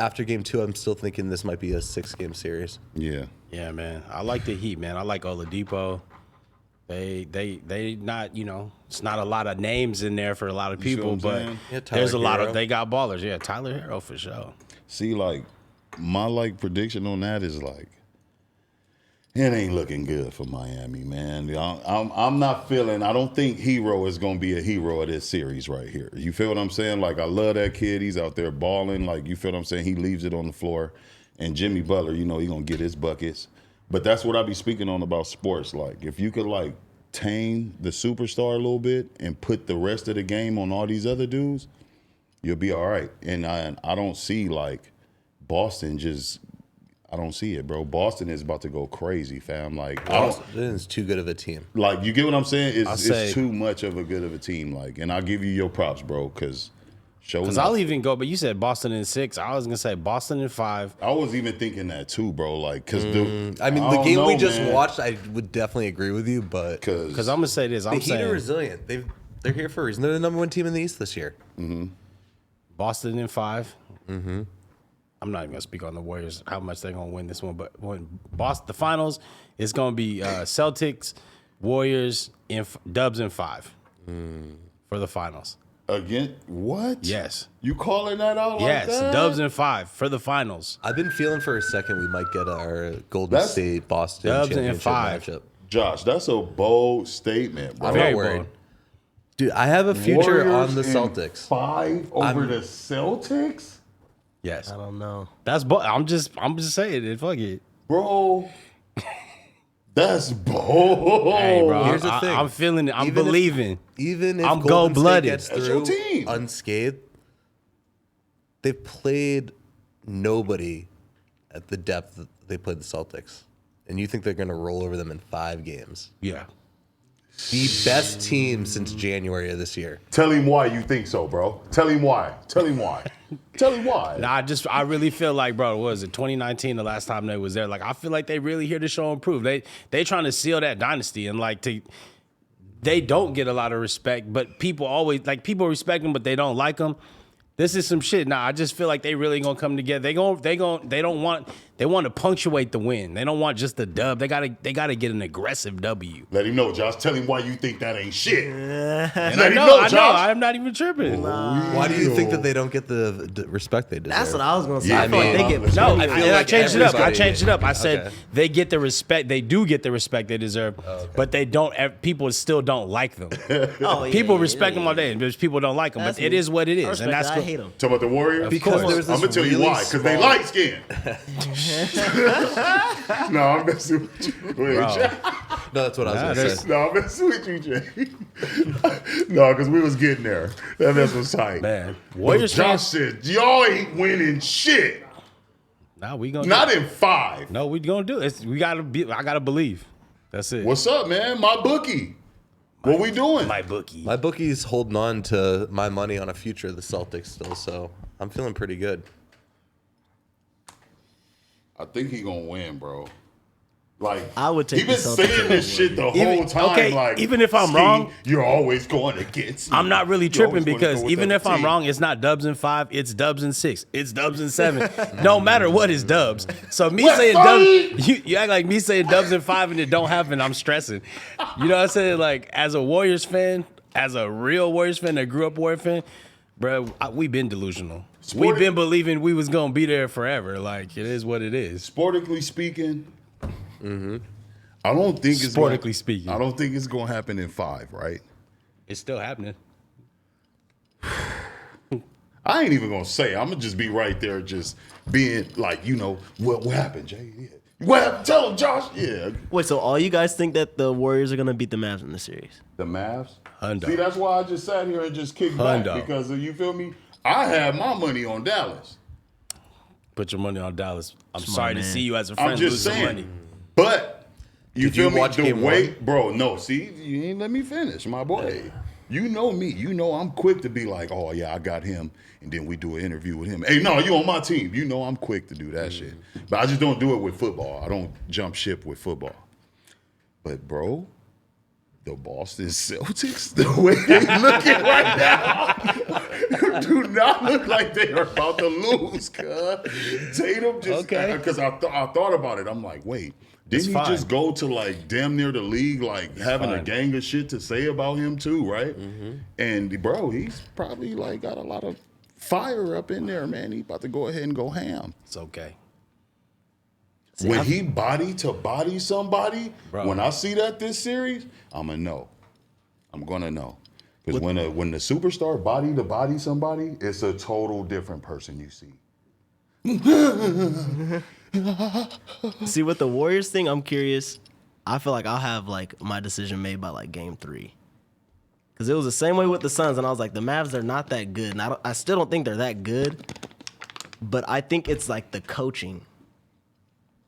After game 2, I'm still thinking this might be a 6-game series. Yeah. Yeah, man. I like the Heat, man. I like Oladipo. They not, it's not a lot of names in there for a lot of You see people, what I'm but saying? Yeah, Tyler there's a lot Hero. of, they got ballers. Yeah, Tyler Hero for sure. See, like my like prediction on that is like it ain't looking good for Miami, man. I'm not feeling. I don't think Hero is gonna be a hero of this series right here. You feel what I'm saying? Like I love that kid. He's out there balling. Like you feel what I'm saying? He leaves it on the floor. And Jimmy Butler, he gonna get his buckets. But that's what I be speaking on about sports. Like if you could like tame the superstar a little bit and put the rest of the game on all these other dudes, you'll be all right. And I don't see like Boston just. I don't see it, bro. Boston is about to go crazy, fam. Like, Boston is too good of a team. like you get what I'm saying? I'll say- It's too much of a good of a team. Like, and I'll give you your props, bro, because Because I'll even go, but you said Boston in 6. I was going to say Boston in 5. I was even thinking that too, bro. Like, because I mean, the don't game we know, just man. watched, I would definitely agree with you, but Because I'm going to say this. the I'm Heat are saying resilient. They're here for a reason. They're the number 1 team in the East this year. Boston in 5. Mm-hmm. I'm not even going to speak on the Warriors, how much they're going to win this one. But when Boston, the finals, it's going to be Celtics, Warriors, Dubs in 5 for the finals. Again, what? Yes. You calling that out Yes, like that? Dubs in 5 for the finals. I've been feeling for a second we might get our Golden That's- State Boston Dubs in championship 5. matchup. Josh, that's a bold statement, bro. I'm Very not worried. bold. Dude, I have a future Warriors on the in Celtics. 5 over the Celtics? Yes. I don't know. That's bold. I'm just saying it. Fuck it. Bro. That's bold. Hey, bro. Here's the thing. I'm feeling it. I'm Even if- believing. Even if I'm Golden gold-blooded. State gets That's your through team. unscathed, they've played nobody at the depth that they played the Celtics. And you think they're going to roll over them in 5 games. Yeah. The best team since January of this year. Tell him why you think so, bro. Tell him why. Tell him why. Tell him why. Nah, I really feel like, bro, what was it 2019 the last time they was there? Like, I feel like they really here to show and prove. They trying to seal that dynasty and like they don't get a lot of respect, but people respect them, but they don't like them. This is some shit. Nah, I just feel like they really gonna come together. They want to punctuate the win. They don't want just the dub. They gotta get an aggressive W. Let him know, Josh. Tell him why you think that ain't shit. And Let I him know, know, I know. Josh. I'm not even tripping. Why do you think that they don't get the respect they deserve? That's what I was gonna say. Yeah, I feel like they get No, I feel I like changed it up. I everybody- changed it up. I said Okay. they get the respect. They do get the respect they deserve, but they don't. People still don't like them. Oh, yeah, People yeah, respect yeah, them all day, and there's people don't like them. That's But it me. is what it I is, respect and that's that. I cool. hate them. Talk about the Warriors? Because there was this I'm going to tell you really why. Because they small- light skinned. No, I'm messing with you. Bro. No, that's what I was going to there's- say. No, I'm messing with you, Jay. No, because we was getting there. That mess was tight. Man, But Warriors Josh fans. said, y'all ain't winning shit. Nah, we gonna Not do it. in 5. No, we gonna do it. We gotta be. I gotta believe. That's it. What's up, man? My bookie. What we doing? my bookie? My bookie's holding on to my money on a future of the Celtics still, so I'm feeling pretty good. I think he gonna win, bro. Like I would take he been the Celtics saying this shit the Even- whole time. okay, like even if I'm Scee, wrong, you're always going against me. I'm not really You tripping always wanna because go with even the if I'm team. wrong, it's not Dubs in 5, it's Dubs in 6, it's Dubs in 7. No matter what, it's Dubs. So me West saying Side! Dubs, you act like me saying Dubs in 5 and it don't happen, I'm stressing. You know what I'm saying? Like as a Warriors fan, as a real Warriors fan that grew up Warriors fan, bro, we've been delusional. We've been believing we was gonna be there forever. Like it is what it is. Sportically speaking, I don't think it's Sportically speaking. I don't think it's gonna happen in 5, right? It's still happening. I ain't even gonna say. I'm gonna just be right there, just being like, what happened, Jay? Yeah. What happened? Tell him, Josh. Yeah. Wait, so all you guys think that the Warriors are gonna beat the Mavs in the series? The Mavs. Hundo. See, that's why I just sat here and just kicked back Hundo. because you feel me. I have my money on Dallas. Put your money on Dallas. I'm Smart sorry to man. see you as a friend I'm lose just some saying. money. But you Did you feel me? watch The game way, one? bro. No, see, you ain't let me finish, my boy. You know me. You know I'm quick to be like, oh yeah, I got him, and then we do an interview with him. Hey, no, you on my team. You know I'm quick to do that shit. But I just don't do it with football. I don't jump ship with football. But bro, the Boston Celtics, the way they looking right now, do not look like they are about to lose. Cuz Tatum just because I thought about it. I'm like, wait. Didn't he fine. just go to like damn near the league, like having a fine. gang of shit to say about him too, right? And bro, he's probably like got a lot of fire up in there, man. He about to go ahead and go ham. It's okay. When he body to body somebody, Bro. when I see that this series, I'm gonna know. I'm gonna know. Because when the superstar body to body somebody, it's a total different person you see. See, with the Warriors thing, I'm curious. I feel like I'll have like my decision made by like game 3. Because it was the same way with the Suns, and I was like, the Mavs, they're not that good. And I still don't think they're that good. But I think it's like the coaching.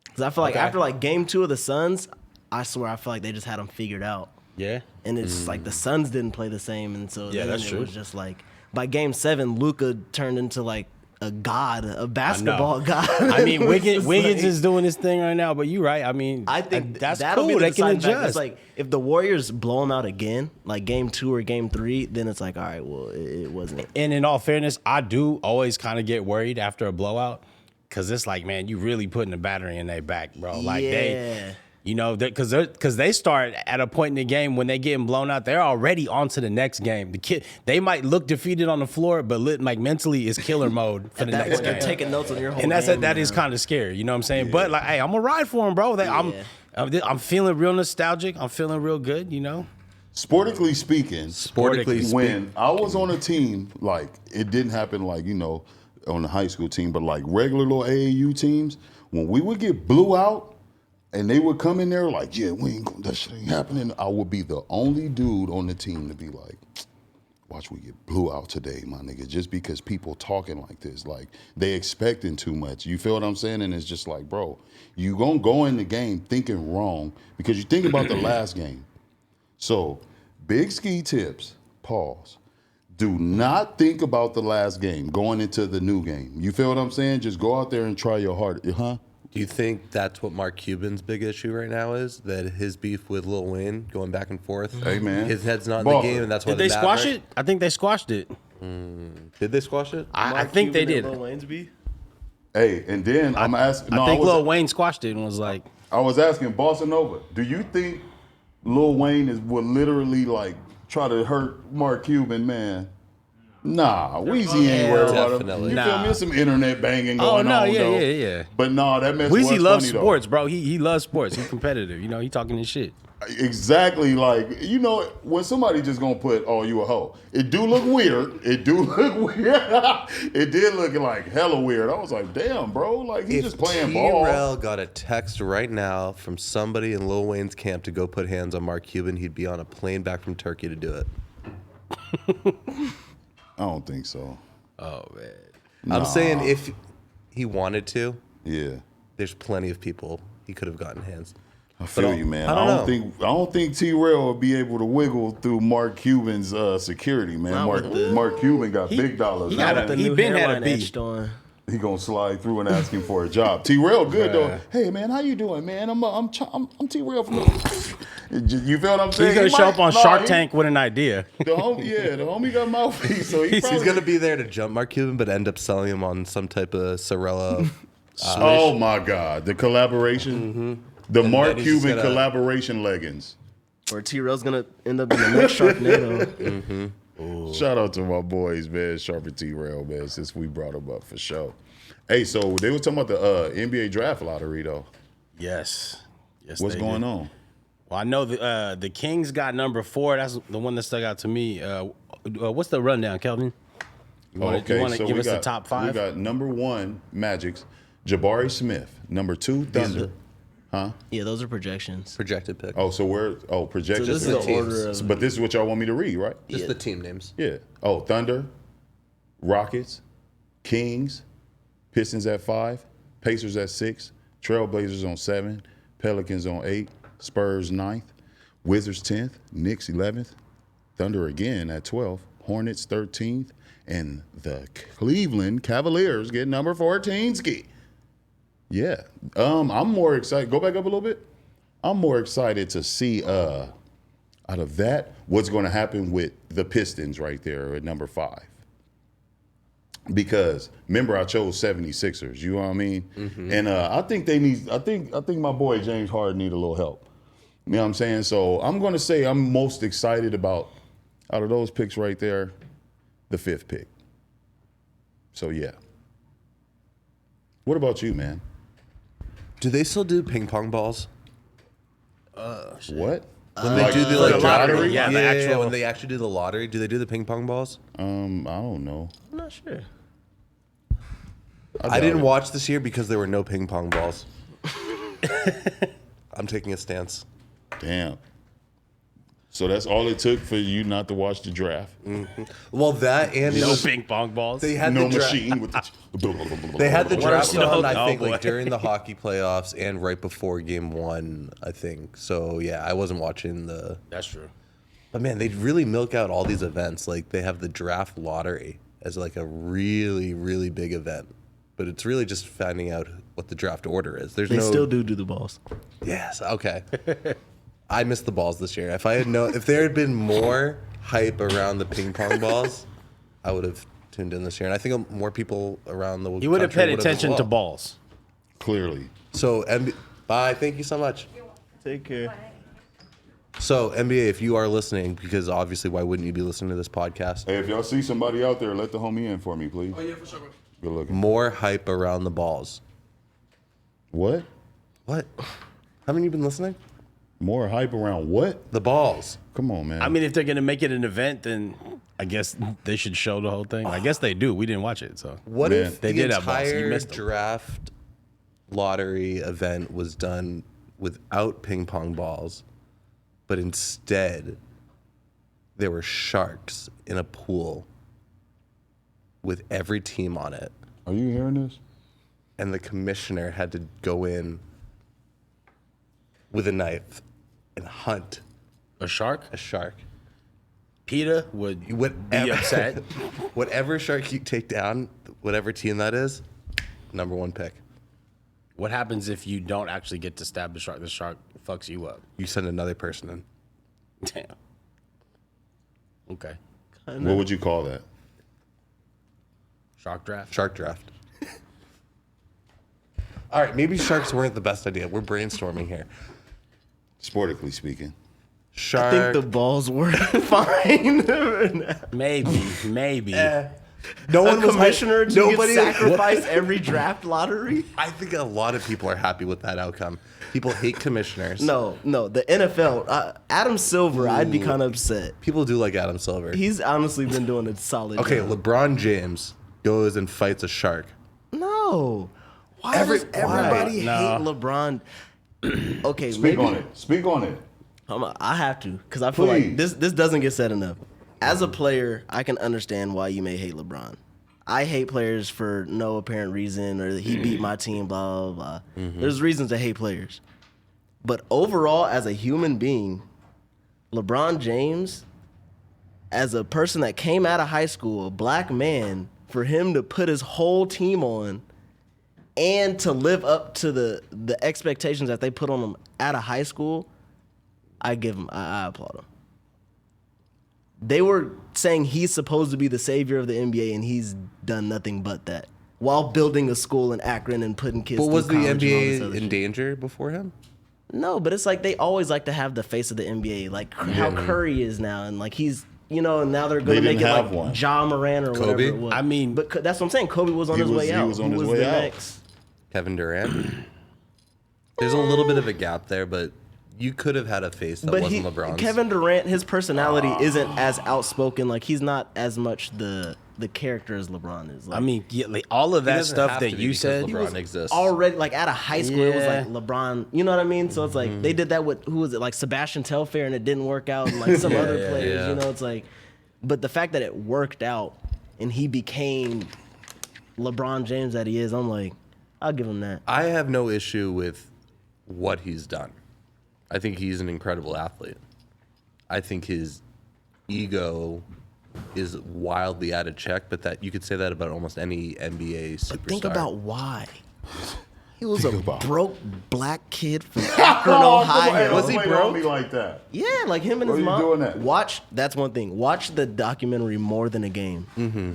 Because I feel like after like game 2 of the Suns, I swear I feel like they just had them figured out. Yeah. And it's like the Suns didn't play the same. And so Yeah, then that's it true. was just like, by game 7, Luka turned into like a god, a basketball god. I mean, It was just Wiggins like- is doing his thing right now, but you're right. I mean, I think that's that'll cool. be the They can deciding factor. adjust. It's like if the Warriors blow them out again, like game 2 or game 3, then it's like, all right, well, it wasn't. And in all fairness, I do always kind of get worried after a blowout because it's like, man, you really putting the battery in their back, bro. Like Yeah. because they start at a point in the game when they getting blown out, they're already on to the next game. The kid, they might look defeated on the floor, but like mentally is killer mode for the That next point, they're game. taking notes on your whole And game. that is kind of scary. You know what I'm saying? But like, hey, I'm gonna ride for him, bro. I'm feeling real nostalgic. I'm feeling real good. You know. Sportically speaking, Sportically when I was on a team, like it didn't happen like, on the high school team, but like regular little AAU teams, when we would get blew out and they would come in there like, yeah, that shit ain't happening, I would be the only dude on the team to be like, watch we get blew out today, my nigga, just because people talking like this, like they expecting too much. You feel what I'm saying? And it's just like, bro, you gonna go in the game thinking wrong because you think about the last game. So, big ski tips, pause. Do not think about the last game going into the new game. You feel what I'm saying? Just go out there and try your hardest. Do you think that's what Mark Cuban's big issue right now is? That his beef with Lil Wayne going back and forth? Hey, man. His head's not in the Baller. game, and that's why Did they the squash Maverick- it? I think they squashed it. Did they squash it? I think they did. Lil Wayne's beef? Hey, and then I'm asking. I think Lil Wayne squashed it and was like, I was asking Bossa Nova, do you think Lil Wayne would literally like try to hurt Mark Cuban, man? Nah, Weezy ain't worried about him. Definitely. You feel Nah. me? There's some internet banging oh going no, on, yeah, though. yeah. But no, that mess was Weezy loves funny, though. sports, bro. He loves sports. He's competitive. You know, he talking his shit. Exactly, like, when somebody just gonna put, oh, you a hoe. It do look weird. It do look weird. It did look like hella weird. I was like, damn, bro, like he's just playing ball. T-Rail got a text right now from somebody in Lil Wayne's camp to go put hands on Mark Cuban, he'd be on a plane back from Turkey to do it. I don't think so. Oh man. I'm saying if he wanted to, Yeah. there's plenty of people he could have gotten hands. I feel you, man. I don't I don't think T-Rail will be able to wiggle through Mark Cuban's security, man. Not with the- Mark Cuban got big dollars. he now, got man. He New been had a hairline beef. etched on. He gonna slide through and ask him for a job. T-Rail good though. Hey man, how you doing, man? I'm T-Rail from. You feel what I'm saying? He's gonna show up on Shark Tank with an idea. The homie got mouthpiece, so He's gonna be there to jump Mark Cuban, but end up selling him on some type of Sorella. Oh my God, the collaboration, the And Mark then he's just Cuban gonna- collaboration leggings. Or T-Rail's gonna end up in the next Sharknado. Shout out to my boys, man, Sharp and T-Rail, man, since we brought them up for sure. Hey, so they were talking about the NBA draft lottery, though. Yes. What's going on? Well, I know the Kings got number 4. That's the one that stuck out to me. What's the rundown, Kelvin? You want to give us the top 5? We got number 1, Magic's Jabari Smith. Number 2, Thunder. Huh? Yeah, those are projections. Projected pick. Oh, so projections. So this is the the teams. order of. But this is what y'all want me to read, right? Just Yeah. the team names. Yeah. Oh, Thunder, Rockets, Kings, Pistons at 5, Pacers at 6, Trailblazers on 7, Pelicans on 8, Spurs 9th, Wizards 10th, Knicks 11th, Thunder again at 12, Hornets 13th, and the Cleveland Cavaliers get number 14. Scee. Yeah. I'm more excited. Go back up a little bit. I'm more excited to see out of that what's going to happen with the Pistons right there at number 5. Because remember I chose 76ers, you know what I mean? Mm-hmm. And I think they need I think my boy James Harden need a little help. You know what I'm saying? So I'm going to say I'm most excited about out of those picks right there, the 5th pick. So yeah. What about you, man? Do they still do ping pong balls? What? When they do the lottery? Yeah, the actual- when they actually do the lottery, do they do the ping pong balls? I don't know. I'm not sure. I didn't watch this year because there were no ping pong balls. I'm taking a stance. Damn. So that's all it took for you not to watch the draft? Well, that and No ping pong balls. they had No the machine with the... They had the draft on, I Oh, think, boy. like during the hockey playoffs and right before game 1, I think. So yeah, I wasn't watching the. That's true. But man, they really milk out all these events. Like they have the draft lottery as like a really, really big event. But it's really just finding out what the draft order is. There's They no. still do the balls. Yes. Okay. I missed the balls this year. If there had been more hype around the ping pong balls, I would have tuned in this year. And I think more people around the You would have country paid attention as to well. balls. Clearly. So bye. Thank you so much. Take care. So NBA, if you are listening, because obviously, why wouldn't you be listening to this podcast? Hey, if y'all see somebody out there, let the homie in for me, please. Oh, yeah, for sure. Good looking. More hype around the balls. What? What? Haven't you been listening? More hype around what? The balls. Come on, man. I mean, if they're gonna make it an event, then I guess they should show the whole thing. I guess they do. We didn't watch it, so What Man. if They the did have balls. You entire missed them. draft lottery event was done without ping pong balls, but instead there were sharks in a pool with every team on it, Are you hearing this? and the commissioner had to go in with a knife and hunt a shark. a shark. PETA would be Whatever- upset. Whatever shark you take down, whatever team that is, number 1 pick. What happens if you don't actually get to stab the shark? The shark fucks you up. You send another person in. Damn. Okay. What would you call that? Shark draft. Shark draft. All right, maybe sharks weren't the best idea. We're brainstorming here. Sportically speaking. Shark. I think the balls were fine. Maybe. no A one was commissioner to nobody. get sacrificed every draft lottery? I think a lot of people are happy with that outcome. People hate commissioners. No, the NFL. Adam Silver, I'd be kind of upset. People do like Adam Silver. He's honestly been doing a solid Okay, job. LeBron James goes and fights a shark. No. Why does everybody hate LeBron? Okay, Speak maybe on it. Speak on it. I have to, because I feel like Please. this doesn't get said enough. As a player, I can understand why you may hate LeBron. I hate players for no apparent reason, or that he beat my team, blah, blah, blah. There's reasons to hate players. But overall, as a human being, LeBron James, as a person that came out of high school, a black man, for him to put his whole team on and to live up to the expectations that they put on him out of high school, I applaud him. They were saying he's supposed to be the savior of the NBA, and he's done nothing but that while building a school in Akron and putting kids. But was the through college and all this NBA other in shit. danger before him? No, but it's like they always like to have the face of the NBA, like how Curry is now, and like he's, and now they're going to make it have like one. Ja Morant or whatever Kobe? it was. I mean, but that's what I'm saying. Kobe was on his way out. He was on Who his was way the out. next? Kevin Durant. There's a little bit of a gap there, but you could have had a face that wasn't LeBron's. Kevin Durant, his personality isn't as outspoken. Like he's not as much the character as LeBron is. Like, I mean, like, all of He that doesn't stuff have that to be you because said. LeBron exists. already like out of high school, it was Yeah. like LeBron. You know what I mean? So it's like they did that with who was it? Like Sebastian Telfair, and it didn't work out. And like some other players, yeah. it's like. But the fact that it worked out and he became LeBron James that he is, I'm like, I'll give him that. I have no issue with what he's done. I think he's an incredible athlete. I think his ego is wildly out of check, but that you could say that about almost any NBA superstar. But think about why. He was a about it. broke black kid from Akron, Oh, Ohio. was he broke? Me like that. Yeah, like him and Why his are you mom. doing that? Watch. That's one thing. Watch the documentary More Than a Game. Mm-hmm.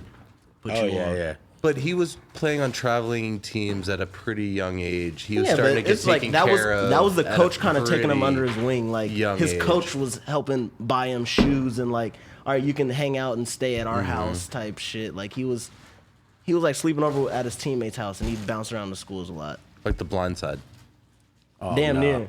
Put Oh you yeah, on. yeah. But he was playing on traveling teams at a pretty young age. He was Yeah, starting to but get it's like taken that was care of. that was the at a coach kind of taking him pretty under his wing. Like young his age. coach was helping buy him shoes and like, all right, you can hang out and stay at our house type shit. Like he was like sleeping over at his teammate's house and he bounced around the schools a lot. Like the blind side. Damn near.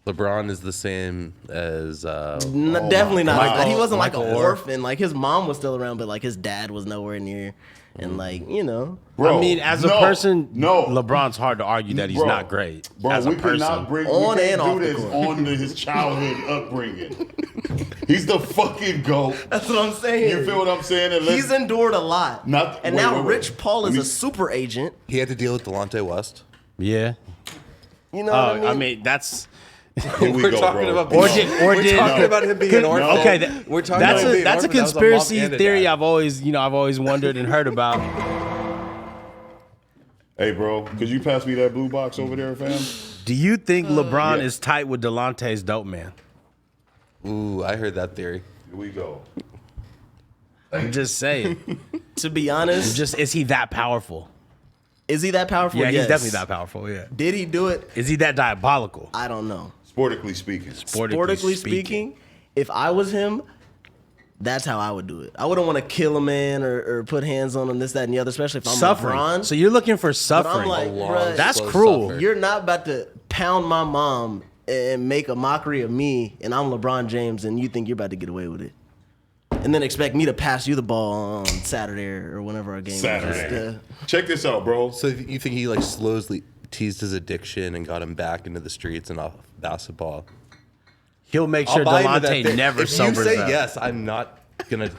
LeBron is the same as Definitely not like that. He wasn't like Michael an Orr. orphan. Like his mom was still around, but like his dad was nowhere near. And like, Bro, I mean, as a person, LeBron's hard to argue that he's Bro, not great Bro, as a we person. cannot bring On we and can't off do the this court. on his childhood upbringing. He's the fucking GOAT. That's what I'm saying. You feel what I'm saying? And He's endured a lot. and wait, now wait. Rich Paul is Let me- a super agent. he had to deal with Delonte West. Yeah. You know what I mean, that's. Here we We're go, talking bro. about Or being- did- or we're did- talking about him being an orphan. Okay, we're talking that's about a being that's a orphan. That was mom conspiracy and a theory dad. I've always wondered and heard about. Hey, bro, could you pass me that blue box over there, fam? Do you think LeBron yeah. is tight with Delonte's dope man? Ooh, I heard that theory. Here we go. I'm just saying. To be honest, Just is he that powerful? is he that powerful? Yeah, Yes. he's definitely that powerful. Yeah. Did he do it? Is he that diabolical? I don't know. Sportically speaking. Sportically speaking, if I was him, that's how I would do it. I wouldn't want to kill a man or put hands on him, this, that, and the other, especially if I'm Suffering. LeBron. So you're looking for But suffering. I'm like, long, bruh, That's slow cruel. suffer. you're not about to pound my mom and make a mockery of me, and I'm LeBron James, and you think you're about to get away with it. And then expect me to pass you the ball on Saturday or whenever our game is. Saturday. Check this out, bro. So you think he like slowly teased his addiction and got him back into the streets and off basketball? He'll make sure I'll buy into that Delonte thing. never if sobers you say up. yes, I'm not gonna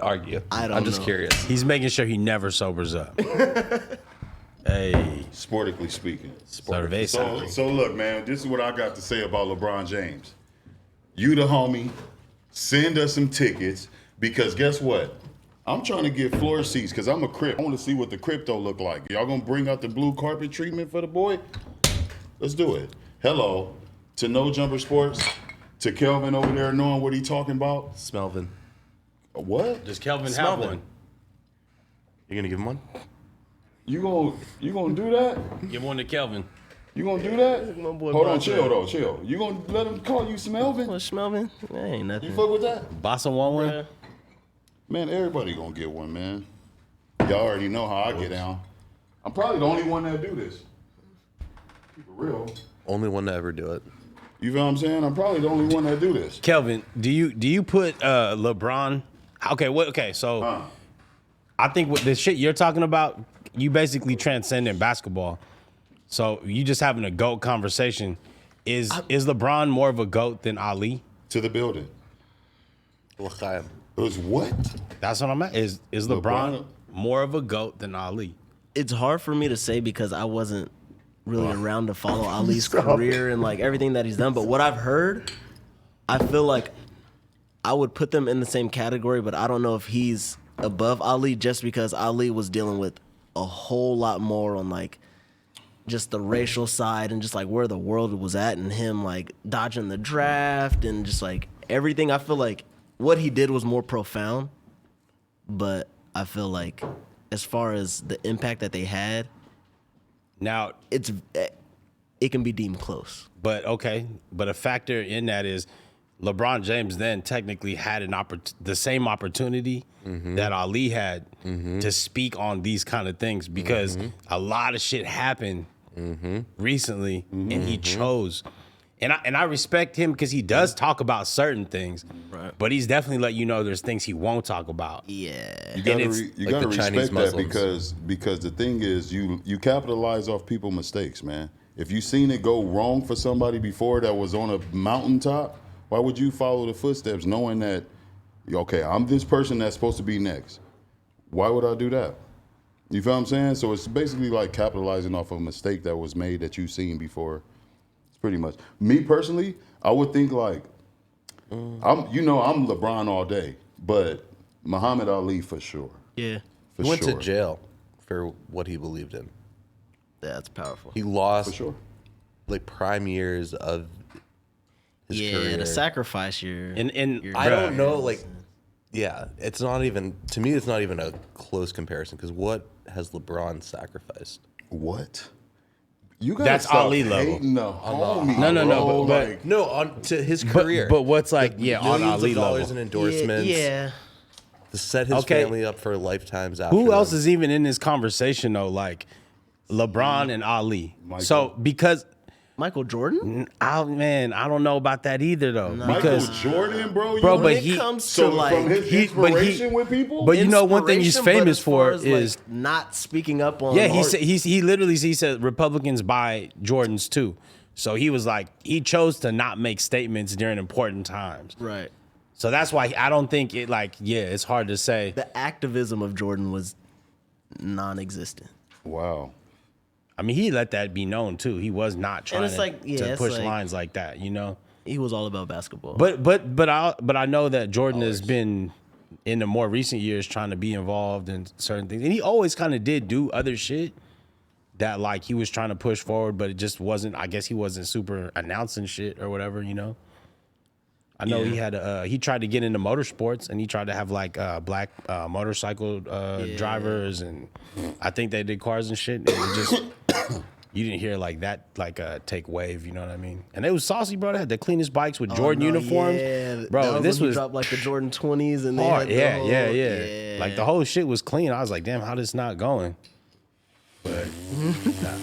argue. I'm just know. curious. He's making sure he never sobers up. Hey, Sportically speaking. cerveza. So look, man, this is what I got to say about LeBron James. You the homie, send us some tickets because guess what? I'm trying to get floor seats because I'm a Crip. I want to see what the crypto look like. Y'all gonna bring out the blue carpet treatment for the boy? Let's do it. Hello to No Jumper Sports, to Kelvin over there knowing what he talking about. Smelvin, What? Does Kelvin Smell have it. one? you gonna give him one? You gonna do that? Give one to Kelvin. You gonna do that? My boy Hold on, Bonzo. chill though, chill. You gonna let him call you Smelvin? What, Schmelvin? That ain't nothing. You fuck with that? Bossa want one? Man, everybody gonna get one, man. Y'all already know how I get down. I'm probably the only one that do this. Keep it real. Only one to ever do it. You feel what I'm saying? I'm probably the only one that do this. Kelvin, do you put LeBron? Okay, so I think what the shit you're talking about, you basically transcending basketball. So you just having a GOAT conversation. Is LeBron more of a GOAT than Ali? To the building. L'chaim. It was what? That's what I'm at. Is LeBron LeBron? more of a GOAT than Ali? It's hard for me to say because I wasn't really around to follow Ali's career and like everything that he's done. But what I've heard, I feel like I would put them in the same category, but I don't know if he's above Ali just because Ali was dealing with a whole lot more on like just the racial side and just like where the world was at, and him like dodging the draft and just like everything. I feel like what he did was more profound, but I feel like as far as the impact that they had, Now, it can be deemed close. but a factor in that is LeBron James then technically had the same opportunity that Ali had to speak on these kind of things because a lot of shit happened recently, and he chose. And I respect him because he does talk about certain things, but he's definitely let you know there's things he won't talk about. Yeah. You gotta like the Chinese respect that Muslims. because the thing is you capitalize off people's mistakes, man. If you seen it go wrong for somebody before that was on a mountaintop, why would you follow the footsteps knowing that, okay, I'm this person that's supposed to be next? Why would I do that? You feel what I'm saying? So it's basically like capitalizing off of a mistake that was made that you've seen before. It's pretty much. Me personally, I would think like, I'm LeBron all day, but Muhammad Ali for sure. Yeah. For He went sure. to jail for what he believed in. That's powerful. He lost For sure. like prime years of his career. the sacrifice you're. I don't know, like, yeah, it's not even, to me, it's not even a close comparison because what has LeBron sacrificed? What? You gotta That's stop Ali level. hating the homie, No, bro. but- Like, No, on to his career. But what's like, on Millions Ali of dollars level? in endorsements. Yeah. To set his Okay. family up for lifetimes after. Who else them. is even in this conversation though? Like LeBron and Ali. Michael. So because Michael Jordan? I don't know about that either though. Because Michael Jordan, bro. Bro, you but know- When he- it comes so to like from his inspiration with people, but you know one thing he's inspiration, but famous as far for as, is like, not speaking up on. yeah, he literally said Republicans buy Jordans too. So he was like he chose to not make statements during important times. Right. So that's why I don't think it it's hard to say. The activism of Jordan was non-existent. wow. I mean, he let that be known too. He was not trying it's like, yeah, to it's push like- lines like that, you know. He was all about basketball. But I know that Jordan has been in the more recent years trying to be involved in certain things, and he always kind of did do other shit that like he was trying to push forward, but it just wasn't. I guess he wasn't super announcing shit or whatever, you know. I know he had he tried to get into motorsports and he tried to have like black motorcycle drivers, and I think they did cars and shit. And it just you didn't hear like that take wave, you know what I mean? And it was saucy, bro. They had the cleanest bikes with Jordan uniforms, Yeah, bro. that This when he was dropped like the Jordan 20s and they hard. had the Yeah, whole- yeah. Like the whole shit was clean. I was like, damn, how this not going? But nah.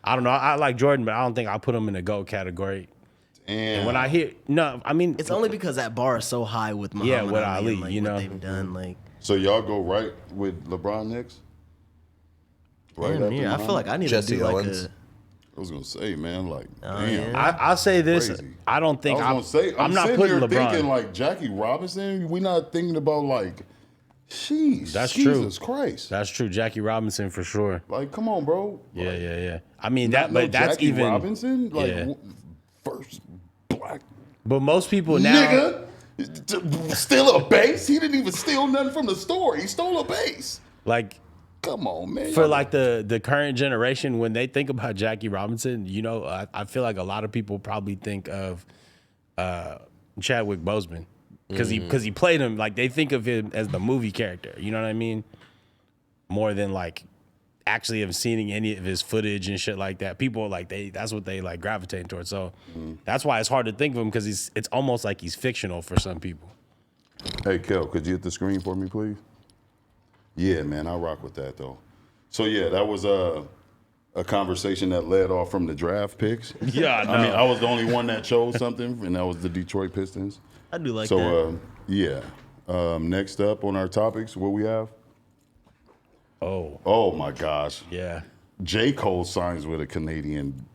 I don't know. I like Jordan, but I don't think I'll put him in the GOAT category. And when I hear It's only because that bar is so high with Muhammad with Ali, Ali, and, like, you what know. they've done. Like, So y'all go right with LeBron next? Right damn, after yeah, I feel like I need Jesse to do like Owens. I was gonna say, man, like, Oh, damn. yeah. I'll say this. Crazy. I don't think I was gonna say, I'm not sitting putting here LeBron. thinking like Jackie Robinson. We not thinking about like, sheesh, That's true. Jesus Christ. That's true. Jackie Robinson for sure. Like, come on, bro. Yeah, Like, yeah. I mean not but that's Jackie even. Robinson, like yeah. First black But most people now. nigga steal a base. He didn't even steal nothing from the store. He stole a base. Like Come on, man. for like the current generation, when they think about Jackie Robinson, you know, I feel like a lot of people probably think of Chadwick Boseman because he played him, like they think of him as the movie character. You know what I mean? More than like actually have seen any of his footage and shit like that. People like that's what they like gravitate towards. So that's why it's hard to think of him because it's almost like he's fictional for some people. Hey, Kel, could you hit the screen for me, please? Yeah, man, I rock with that, though. So, yeah, that was a conversation that led off from the draft picks. Yeah, I know. I mean, I was the only one that chose something, and that was the Detroit Pistons. I do like So, that. yeah. Next up on our topics, what we have? Oh, Oh, my gosh. yeah. J.Cole signs with a Canadian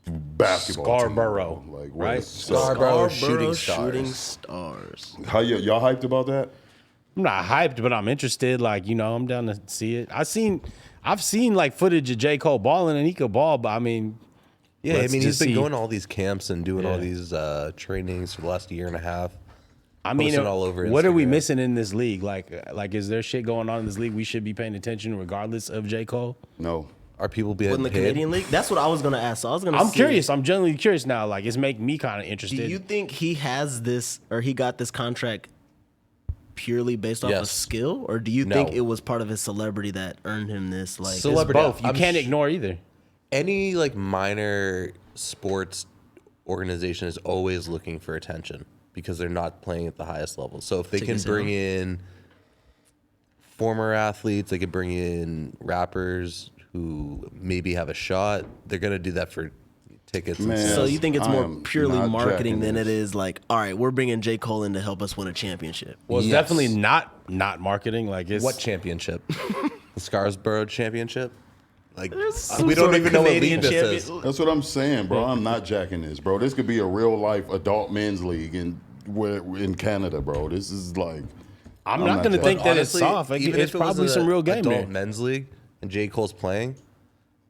basketball Scarborough, team. Like, what right? is- Scarborough shooting Shooting stars. stars. How y'all hyped about that? I'm not hyped, but I'm interested. Like, you know, I'm down to see it. I've seen like footage of J. Cole balling, and he could ball, but I mean, Yeah, let's I mean, he's just been see. going to all these camps and doing all Yeah. these trainings for the last year and a half. I mean, posting all over what are we Instagram. missing in this league? Like, is there shit going on in this league we should be paying attention regardless of J. Cole? No. Are people being In the paid? Canadian League? That's what I was gonna ask. So I was gonna. I'm see, curious. I'm genuinely curious now. Like, it's making me kind of interested. Do you think he has this, or he got this contract purely based off of Yes. skill, or do you No. think it was part of his celebrity that earned him this? Like, It's Celebrity. both. You I'm can't sh- ignore either. Any like minor sports organization is always looking for attention because they're not playing at the highest level. So if they can Tickets bring in former athletes, they can bring in rappers who maybe have a shot. They're gonna do that for tickets. Man. And stuff. so you think it's I more am purely not marketing jacking than it this. is like, all right, we're bringing J. Cole in to help us win a championship. Well, it's Yes. definitely not marketing. Like, it's What championship? The Scarsboro championship? Like some we don't sort of even know what Canadian league this champion- is. That's what I'm saying, bro. I'm not jacking this, bro. This could be a real life adult men's league in Canada, bro. This is like. I'm I'm not not going to judging. think that it's Honestly, soft. Like, even it's if it was probably some a real game adult there. men's league and J. Cole's playing,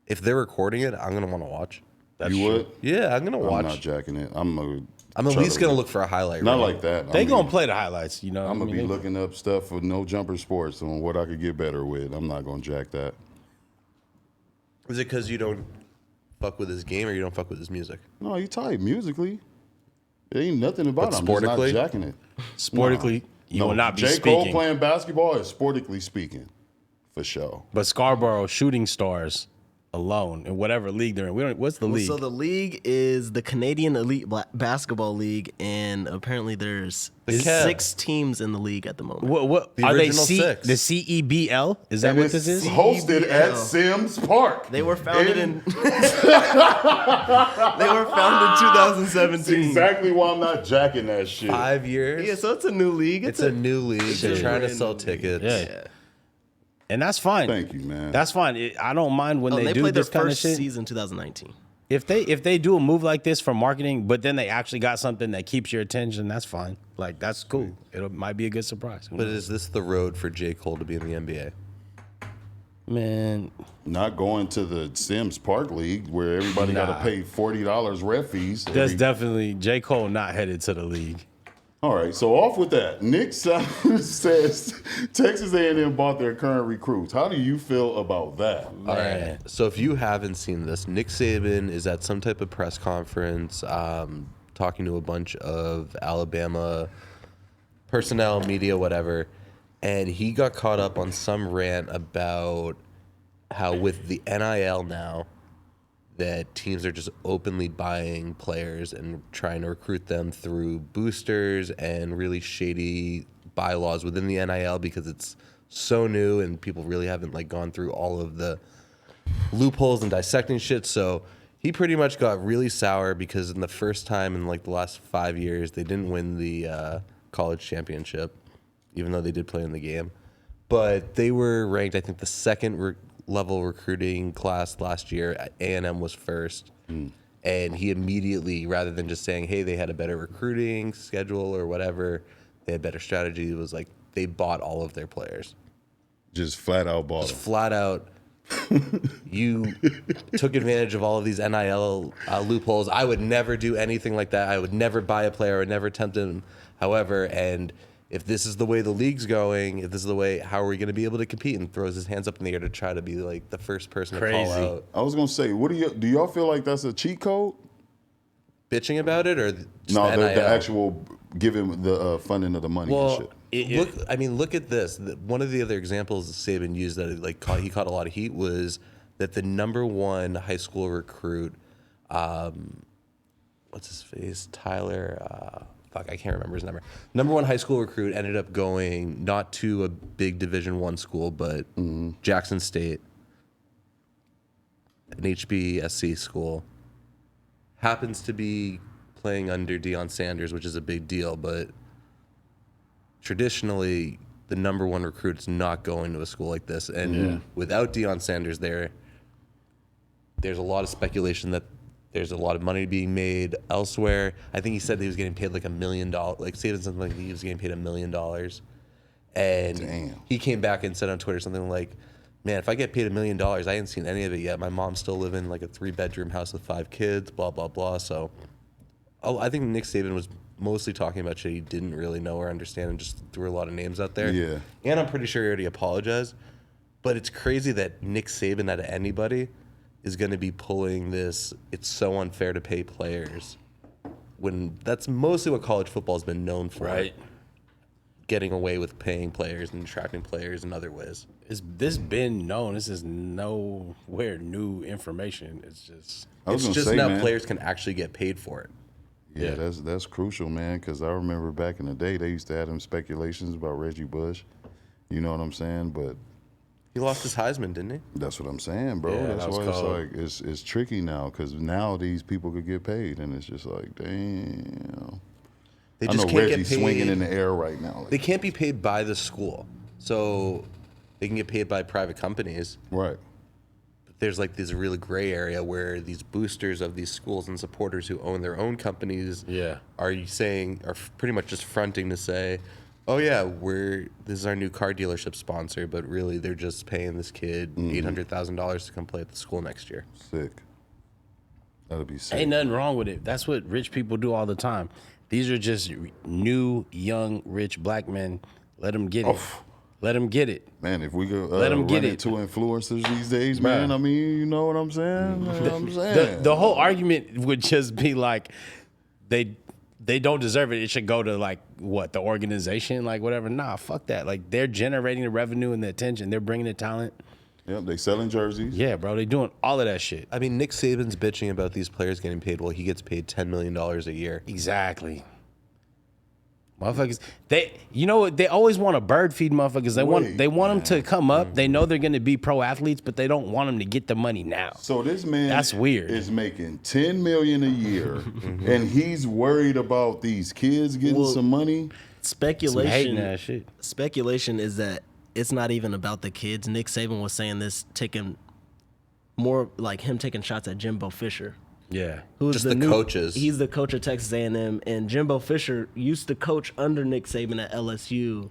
if they're recording it, I'm gonna want to watch. You would? Yeah, I'm gonna I'm not watch. jacking it. I'm I'm at least gonna look for a highlight. Not reel. like that. They I mean, gonna play the highlights, you know. I'm gonna be they- looking up stuff for No Jumper Sports on what I could get better with. I'm not gonna jack that. Is it because you don't fuck with his game or you don't fuck with his music? No, you tight musically. There ain't nothing about But it. I'm just not sportically? jacking it. Sportically, you will not be J. speaking. Cole playing basketball is sportically speaking, for sure. But Scarborough Shooting Stars alone in whatever league they're in. We don't. What's the league? So the league is the Canadian Elite Basketball League, and apparently there's The Cavs. 6 teams in the league at the moment. what The are they? original six. The CEBL? Is that And what it's this is? hosted at CBL. Sims Park. They were founded in. They were founded in That's 2017. exactly why I'm not jacking that shit. 5 years. Yeah, so it's a new league. it's a new league. They're a trying to brand sell new tickets. Yeah. And that's fine. Thank you, man. That's fine. I don't mind when They do played their this kind of first shit. season 2019. If they do a move like this for marketing, but then they actually got something that keeps your attention, that's fine. Like, that's cool. It might be a good surprise. But is this the road for J. Cole to be in the NBA? Man, Not going to the Sims Park League where everybody got Nah. to pay $40 ref fees. that's definitely J. Cole not headed to the league. All right, so off with that. Nick Saban says Texas A&M bought their current recruits. How do you feel about that? All right. So if you haven't seen this, Nick Saban is at some type of press conference talking to a bunch of Alabama personnel, media, whatever, and he got caught up on some rant about how with the NIL now, that teams are just openly buying players and trying to recruit them through boosters and really shady bylaws within the NIL because it's so new and people really haven't like gone through all of the loopholes and dissecting shit. So he pretty much got really sour because in the first time in like the last 5 years, they didn't win the college championship, even though they did play in the game. But they were ranked, I think, the second level recruiting class last year. A&M was first. And he immediately, rather than just saying, hey, they had a better recruiting schedule or whatever, they had better strategy, it was like they bought all of their players. Just flat out bought Just them. flat out, you took advantage of all of these NIL loopholes. I would never do anything like that. I would never buy a player. I would never tempt him. However, and if this is the way the league's going, if this is the way, how are we going to be able to compete? And throws his hands up in the air to try to be like the first person to call Crazy. out. I was gonna say, what do y'all feel like that's a cheat code? Bitching about it or just No, the the NIL? actual giving the funding of the money and shit. Look at this. One of the other examples Saban used that he caught a lot of heat was that the number one high school recruit, what's his face, Tyler. I can't remember his number. Number one high school recruit ended up going not to a big Division I school, but Jackson State, an HBSC school. Happens to be playing under Deion Sanders, which is a big deal, but traditionally the number one recruit's not going to a school like this. And without Deion Sanders there's a lot of speculation that there's a lot of money being made elsewhere. I think he said that he was getting paid like $1 million. Like Saban something like he was getting paid $1 million. And Damn. he came back and said on Twitter something like, man, if I get paid $1 million, I ain't seen any of it yet. My mom's still living like a 3-bedroom house with 5 kids, blah, blah, blah. So I think Nick Saban was mostly talking about shit he didn't really know or understand and just threw a lot of names out there. Yeah. And I'm pretty sure he already apologized. But it's crazy that Nick Saban out of anybody is going to be pulling this, it's so unfair to pay players, when that's mostly what college football has been known for. Right. Getting away with paying players and trapping players in other ways. This been known. This is nowhere new information. It's just It's just now players can actually get paid for it. Yeah, that's crucial, man, because I remember back in the day, they used to have them speculations about Reggie Bush. You know what I'm saying? But he lost his Heisman, didn't he? that's what I'm saying, bro. Yeah, That's that was why it's cold. like it's tricky now, because now these people could get paid, and it's just like, damn. They I just know can't Reggie's get paid. swinging in the air right now. They can't be paid by the school. So they can get paid by private companies. Right. There's like this really gray area where these boosters of these schools and supporters who own their own companies are pretty much just fronting to say, oh yeah, this is our new car dealership sponsor, but really they're just paying this kid $800,000 to come play at the school next year. Sick. That'll be sick. ain't nothing wrong with it. That's what rich people do all the time. These are just new, young, rich black men. Let them get it. Let them get it. Man, if we go Let 'em get run it. into influencers these days, man, I mean, you know what I'm saying? You know what I'm saying? The whole argument would just be like, they don't deserve it. It should go to like what, the organization, like whatever. Nah, fuck that. Like they're generating the revenue and the attention. They're bringing the talent. Yep, they selling jerseys. Yeah, bro, they doing all of that shit. I mean, Nick Saban's bitching about these players getting paid. Well, he gets paid $10 million a year. Exactly. Motherfuckers, you know what? They always want to bird feed motherfuckers. They want them to come up. They know they're going to be pro athletes, but they don't want them to get the money now. So this man That's weird. is making $10 million a year, and he's worried about these kids getting some money. Some hating Speculation. ass shit. Speculation is that it's not even about the kids. Nick Saban was saying this, taking more like him taking shots at Jimbo Fisher. Yeah. Who's Just the coaches. He's the coach of Texas A&M, and Jimbo Fisher used to coach under Nick Saban at LSU,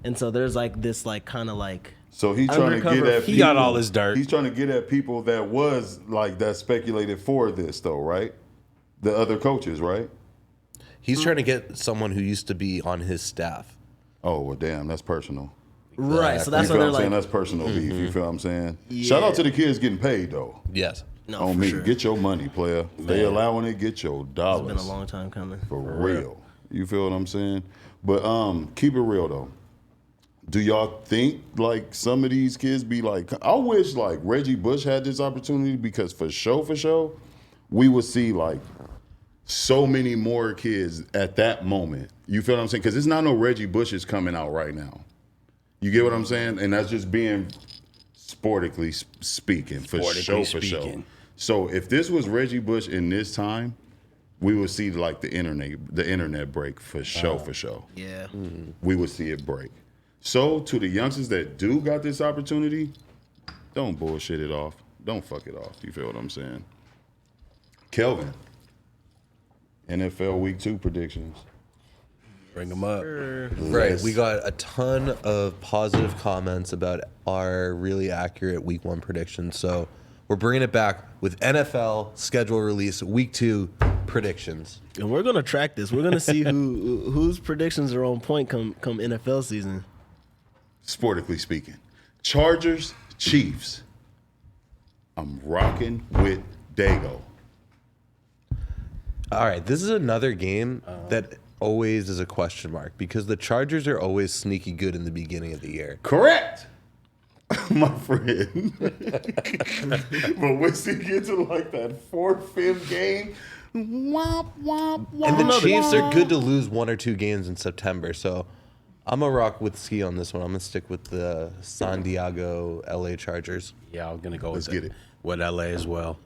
and so there's like this like kind of like So he's trying to get Undercover. at He got people- all his dirt. He's trying to get at people that was like that speculated for this though, right? The other coaches, right? He's trying to get someone who used to be on his staff. Oh well, damn, that's personal. right. So You that's feel what what they're I'm saying? like. That's personal beef. You feel what I'm saying? Shout out to the kids getting paid though. Yes. No, On for me, sure. get your money, player. They allowing it, get your It's dollars. been a long time coming. For real. You feel what I'm saying? But keep it real though. Do y'all think like some of these kids be like, I wish like Reggie Bush had this opportunity, because for sure, we would see like so many more kids at that moment. You feel what I'm saying? Because it's not no Reggie Bush is coming out right now. You get what I'm saying? And that's just being sportically speaking, for sure. So if this was Reggie Bush in this time, we would see like the internet break for sure. Yeah. We would see it break. So to the youngsters that do got this opportunity, don't bullshit it off. Don't fuck it off. You feel what I'm saying? Kelvin, NFL Week 2 predictions. Bring them up. Right. We got a ton of positive comments about our really accurate week 1 predictions. So we're bringing it back with NFL schedule release week 2 predictions. And we're gonna track this. We're gonna see whose predictions are on point come NFL season. Sportically speaking, Chargers, Chiefs. I'm rocking with Dago. All right. This is another game that always is a question mark, because the Chargers are always sneaky good in the beginning of the year. Correct, my friend. But once you get to like that 4th, 5th game, womp, womp, womp. And the Chiefs are good to lose 1 or 2 games in September. So I'm going to rock with Scee on this one. I'm going to stick with the San Diego LA Chargers. Yeah, I'm gonna go Let's with get it. with LA as well.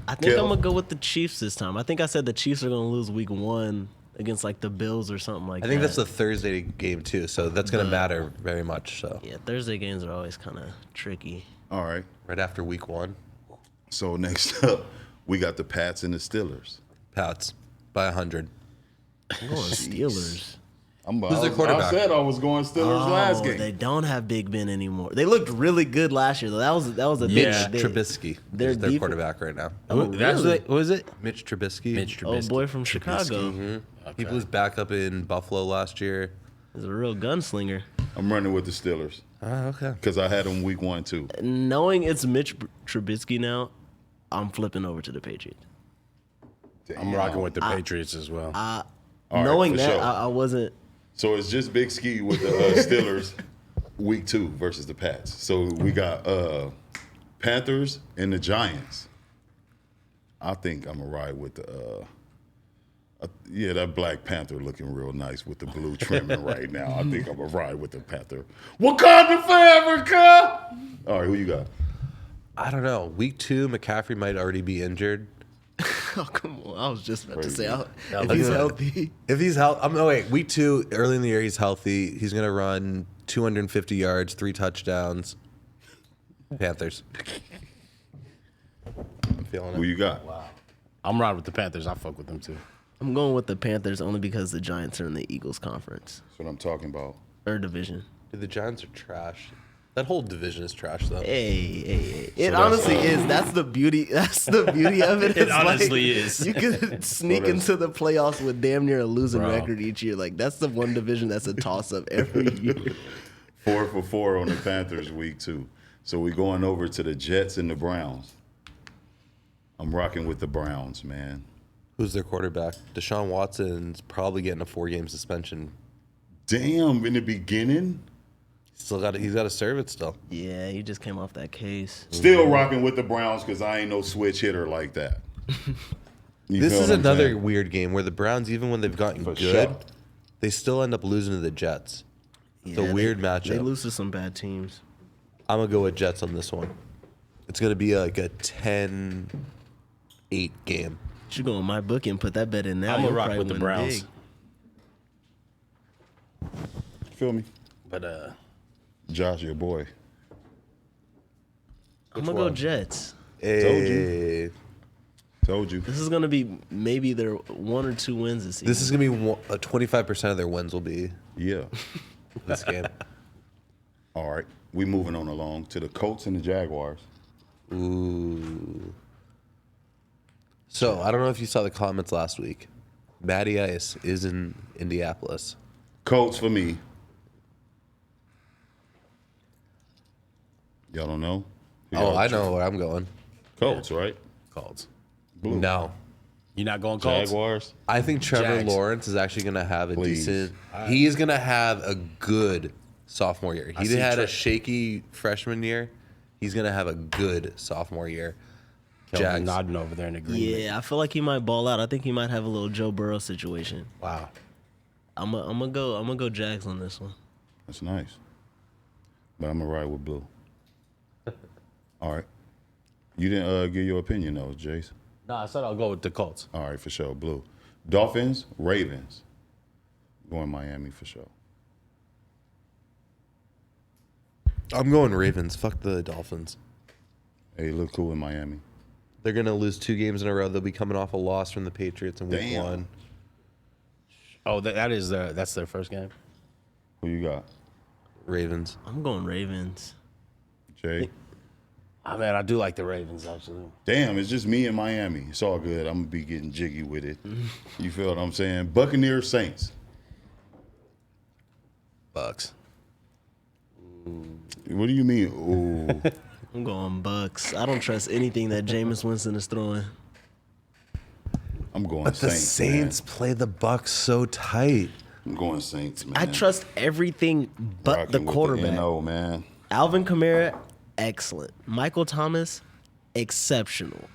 I think Kel. I'm gonna go with the Chiefs this time. I think I said the Chiefs are gonna lose week 1 against like the Bills or something like that. I think that's the Thursday game too, so that's going to matter very much. So Yeah, Thursday games are always kind of tricky. All right. right after week 1, So next up, we got the Pats and the Steelers. Pats by 100. I'm going Steelers. Who's their quarterback? I said I was going Steelers last game. They don't have Big Ben anymore. They looked really good last year, though. That was a Mitch big. Trubisky their is their def- quarterback right now. Oh, That's really? what was it? Mitch Trubisky. Mitch Oh, Trubisky. boy from Chicago. He was back up in Buffalo last year. He's a real gunslinger. I'm running with the Steelers Okay. because I had them week 1 too. Knowing it's Mitch Trubisky now, I'm flipping over to the Patriots. I'm rocking with the Patriots as well. All right, Knowing for that, sure. I wasn't. So it's just Big Ski with the Steelers week 2 versus the Pats. So we got Panthers and the Giants. I think I'm going to ride with the that Black Panther looking real nice with the blue trimming right now. I think I'm going to ride with the Panther. Wakanda forever, All right, who you got? I don't know. Week 2, McCaffrey might already be injured. Oh, come on. I was just about to say, Crazy. if he's healthy. If he's healthy, week 2, early in the year, he's healthy. He's gonna run 250 yards, 3 touchdowns. Panthers. I'm feeling Who it. you got? I'm riding with the Panthers. I fuck with them too. I'm going with the Panthers only because the Giants are in the Eagles conference That's what I'm talking about. or division. Dude, the Giants are trash. That whole division is trash, though. Hey. It that's, honestly is. That's the beauty. That's the beauty of it. It It's honestly is. You could sneak that's- into the playoffs with damn near a losing Bro. record each year. Like that's the one division that's a toss up every year. 4 for 4 on the Panthers week 2. So we going over to the Jets and the Browns. I'm rocking with the Browns, man. Who's their quarterback? Deshaun Watson's probably getting a 4-game suspension. Damn, in the beginning. He's got to serve it still. Yeah, he just came off that case. Still rocking with the Browns because I ain't no switch hitter like that. You This feel is what I'm another saying? weird game where the Browns, even when they've gotten For good, sure. they still end up losing to the Jets. It's Yeah, a weird They matchup. lose to some bad teams. I'm going to go with Jets on this one. It's going to be like a 10-8 game. You should go on my book and put that bet in now. I'm gonna You'll rock probably with the win Browns. big. Feel me? But Josh, your boy. I'm gonna go Jets. Hey. Told you. This is gonna be maybe their 1 or 2 wins this season. This is going to be 25% of their wins will be Yeah. this game. All right. We moving on along to the Colts and the Jaguars. Ooh. So, I don't know if you saw the comments last week. Matty Ice is in Indianapolis. Colts for me. Y'all don't know? Who Oh, y'all I choose? know where I'm going. Colts, right? Colts. Blue. No. You're not going Colts? Jaguars. I think Trevor Jags. Lawrence is actually going to have a Please. decent. He is going to have a good sophomore year. He see had a Tre- shaky freshman year. He's going to have a good sophomore year. Kelvin Jags. nodding over there in agreement. Yeah, I feel like he might ball out. I think he might have a little Joe Burrow situation. Wow. I'm gonna go Jags on this one. That's nice. But I'm going to ride with Blue. All right. You didn't give your opinion, though, Jace. No, I said I'll go with the Colts. All right, for sure. Blue. Dolphins, Ravens. Going Miami for sure. I'm going Ravens. Fuck the Dolphins. Hey, look cool in Miami. They're going to lose 2 games in a row. They'll be coming off a loss from the Patriots in week Damn. 1. Oh, that's their first game. Who you got? Ravens. I'm going Ravens. Jay? I mean, I do like the Ravens, actually. Damn, it's just me and Miami. It's all good. I'm going to be getting jiggy with it. You feel what I'm saying? Buccaneers, Saints. Bucks. What do you mean? Ooh. I'm going Bucks. I don't trust anything that Jameis Winston is throwing. I'm going But the Saints, Saints play the Bucks so tight. man. I'm going Saints, man. I trust everything but Rocking the with quarterback. NO, man. Alvin Kamara, excellent. Michael Thomas, exceptional.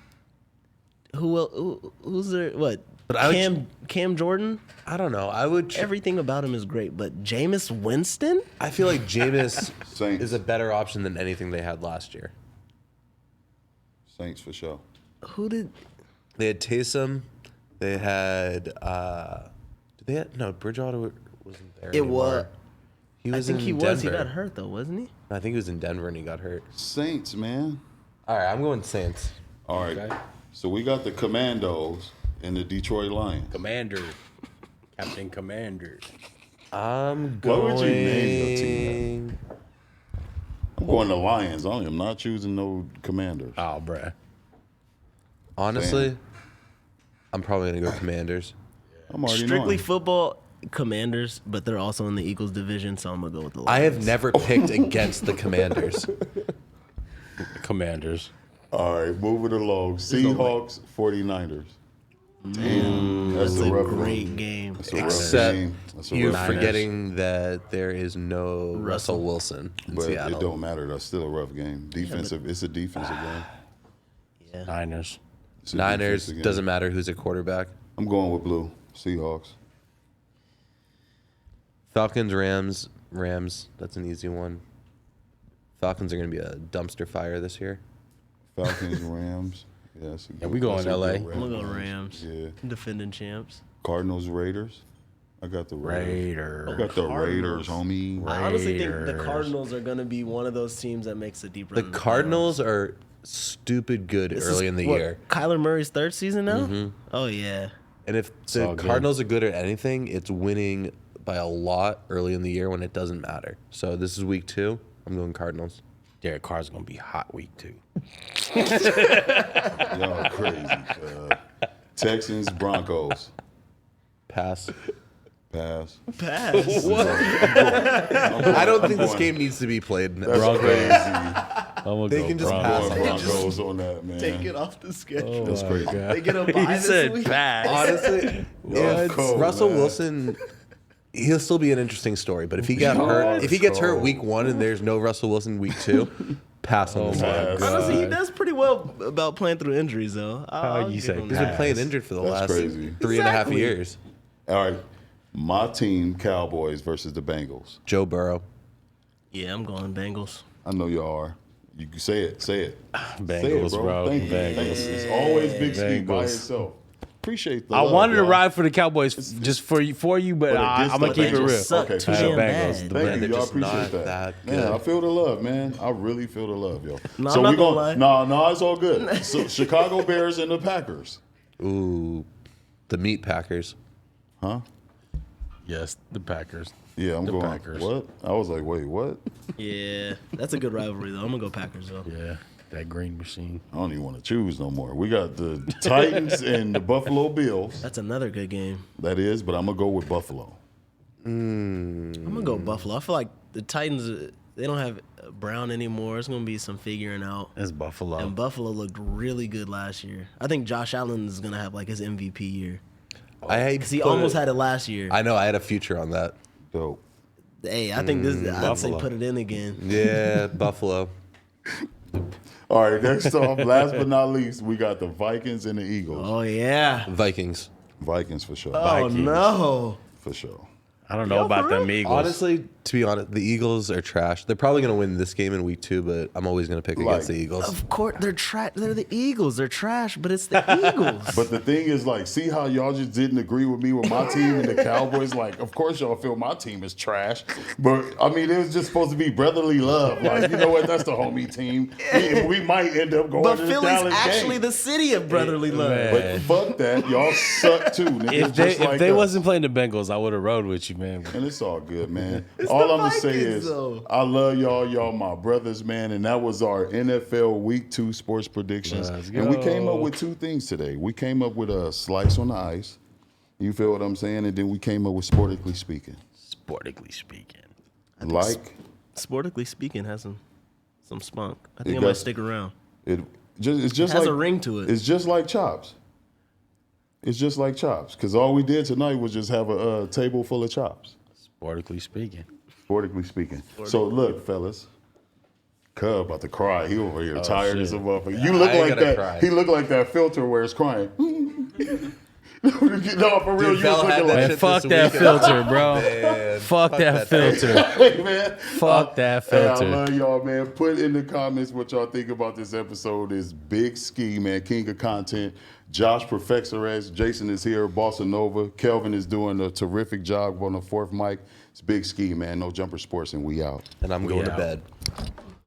Who's there? What? But I would- Cam Jordan, I don't know. I would. everything about him is great. But Jameis Winston, I feel like Jameis Saints. is a better option than anything they had last year. Saints for sure. who did? They had Taysom. They had. Did they have, no, Bridgewater wasn't there. It anymore. was. He I was think in he Denver. was. He got hurt though, wasn't he? I think he was in Denver and he got hurt. Saints, man. All right, I'm going Saints. All right. Okay. So we got the Commandos and the Detroit Lions. Commander. Captain Commander. I'm What would you going. name your team I'm going to Lions. I'm not choosing no Commanders. Oh, bruh. Honestly, I'm probably gonna go Commanders. I'm already Strictly knowing. football, Commanders, but they're also in the Eagles division, so I'm gonna go with the Lions. I have never picked against the Commanders. Commanders. All right, moving along. Seahawks, 49ers. Damn, that's That's a a rough great one. game. That's a rough Except game. That's a you're rough game. forgetting that there is no Russell Wilson in But Seattle. it don't matter. That's still a rough game. Defensive. It's a defensive game. Yeah. Niners. It's a Niners, defensive game. doesn't matter who's a quarterback. I'm going with blue. Seahawks. Falcons, Rams. That's an easy one. Falcons are going to be a dumpster fire this year. Falcons, Rams. Yeah, that's a good, we going that's a LA. good I'm gonna go Rams. Yeah. Defending champs. Cardinals, Raiders. I got the Raiders. Raiders. I got the Cardinals. Raiders, homie. I honestly think the Raiders. Cardinals are gonna be one of those teams that makes a deep The run. Cardinals are stupid good This early is in the what, year. Kyler Murray's third season now? Oh yeah. And if all the good. Cardinals are good at anything, it's winning by a lot early in the year when it doesn't matter. So this is week 2. I'm going Cardinals. Derek Carr's going to be hot week 2. Y'all crazy. Texans, Broncos. Pass. Pass. Pass. I don't think this game needs to be played. That's Broncos. crazy. I'm gonna They go can just Broncos. pass. Going Broncos on that, man. Take it off the schedule. That's crazy. They get a bye He this said week. pass. Honestly, Y'all if cold, Russell man. Wilson, he'll still be an interesting story. But if he got Y'all hurt, if he gets hurt cold. week 1 and there's no Russell Wilson week 2, pass on this one. Pass. Honestly, he does pretty well about playing through injuries, though. I'll you give say him He's that. been playing injured for the That's last crazy. 3.5 Exactly. years. All right. My team, Cowboys versus the Bengals. Joe Burrow. Yeah, I'm going Bengals. I know y'all are. You can say it. Say it. Bengals, say it, bro. Thank you. Bengals. Thank you. It's always Big Ski by Bengals. itself. Appreciate the I love, wanted to y'all. ride for the Cowboys just for you, but against I'm going the to keep it Bengals. real. Suck Okay, too for damn sure. Bengals, bad. the Thank Man, you. they're Y'all just appreciate not that. that Man, good. I feel the love, man. I really feel the love, yo. No, I'm not gonna lie. No, it's all good. So Chicago Bears and the Packers. Ooh, the Meat Packers. Huh? Yes, the Packers. Yeah, I'm The going. Packers. What? I was like, wait, what? Yeah, that's a good rivalry, though. I'm going to go Packers, though. Yeah, that green machine. I don't even want to choose no more. We got the Titans and the Buffalo Bills. That's another good game. That is, but I'm gonna go with Buffalo. I'm going to go Buffalo. I feel like the Titans, they don't have Brown anymore. It's going to be some figuring out. It's Buffalo. And Buffalo looked really good last year. I think Josh Allen is going to have, like, his MVP year. Because he almost had it last year. I know. I had a future on that. Dope. Hey, I think this, I'd say Buffalo. put it in again. Yeah, Buffalo. All right, next off, last but not least, we got the Vikings and the Eagles. Oh, yeah. Vikings. Vikings for sure. Oh, no. For sure. I don't know about them Eagles. Honestly, to be honest, the Eagles are trash. They're probably going to win this game in week 2, but I'm always going to pick against the Eagles. Of course, they're trash. They're the Eagles. They're trash, but it's the Eagles. But the thing is, like, see how y'all just didn't agree with me with my team and the Cowboys? Like, of course y'all feel my team is trash. But, I mean, it was just supposed to be brotherly love. Like, you know what? That's the homie team. We might end up going But to the Philly's Dallas actually game. the city of brotherly love. Man. But fuck that. Y'all suck, too. Niggas, If they us. wasn't playing the Bengals, I would have rode with you, man. And it's all good, man. It's All the I'm going to say Vikings, is, though. I love y'all. Y'all my brothers, man. And that was our NFL Week 2 sports predictions. Let's And we came go. up with 2 things today. We came up with a slice on the ice. You feel what I'm saying? And then we came up with Sportically Speaking. Sportically speaking. Like, Sportically speaking, has some spunk. I think It I might does. stick around. it's just has like a ring to it. It's just like chops. It's just like chops. Because all we did tonight was just have a table full of chops. Sportically speaking. Sportically speaking. So look, fellas. Cub about to cry. He over here tired as a shit. motherfucker. You look I ain't like gonna that. cry. He looked like that filter where it's crying. No, for real, Dude, you was Val had looking that like Man, shit fuck this that weekend. filter, bro. Man, Fuck that filter. Hey, man. Fuck that Hey, I filter. love y'all, man. Put in the comments what y'all think about this episode. It's Big Ski, man, king of content. Josh Professor S. Jason is here, Bossa Nova. Kelvin is doing a terrific job on the 4th mic. It's Big Ski, man. No Jumper Sports, and we out. And I'm going to out. bed.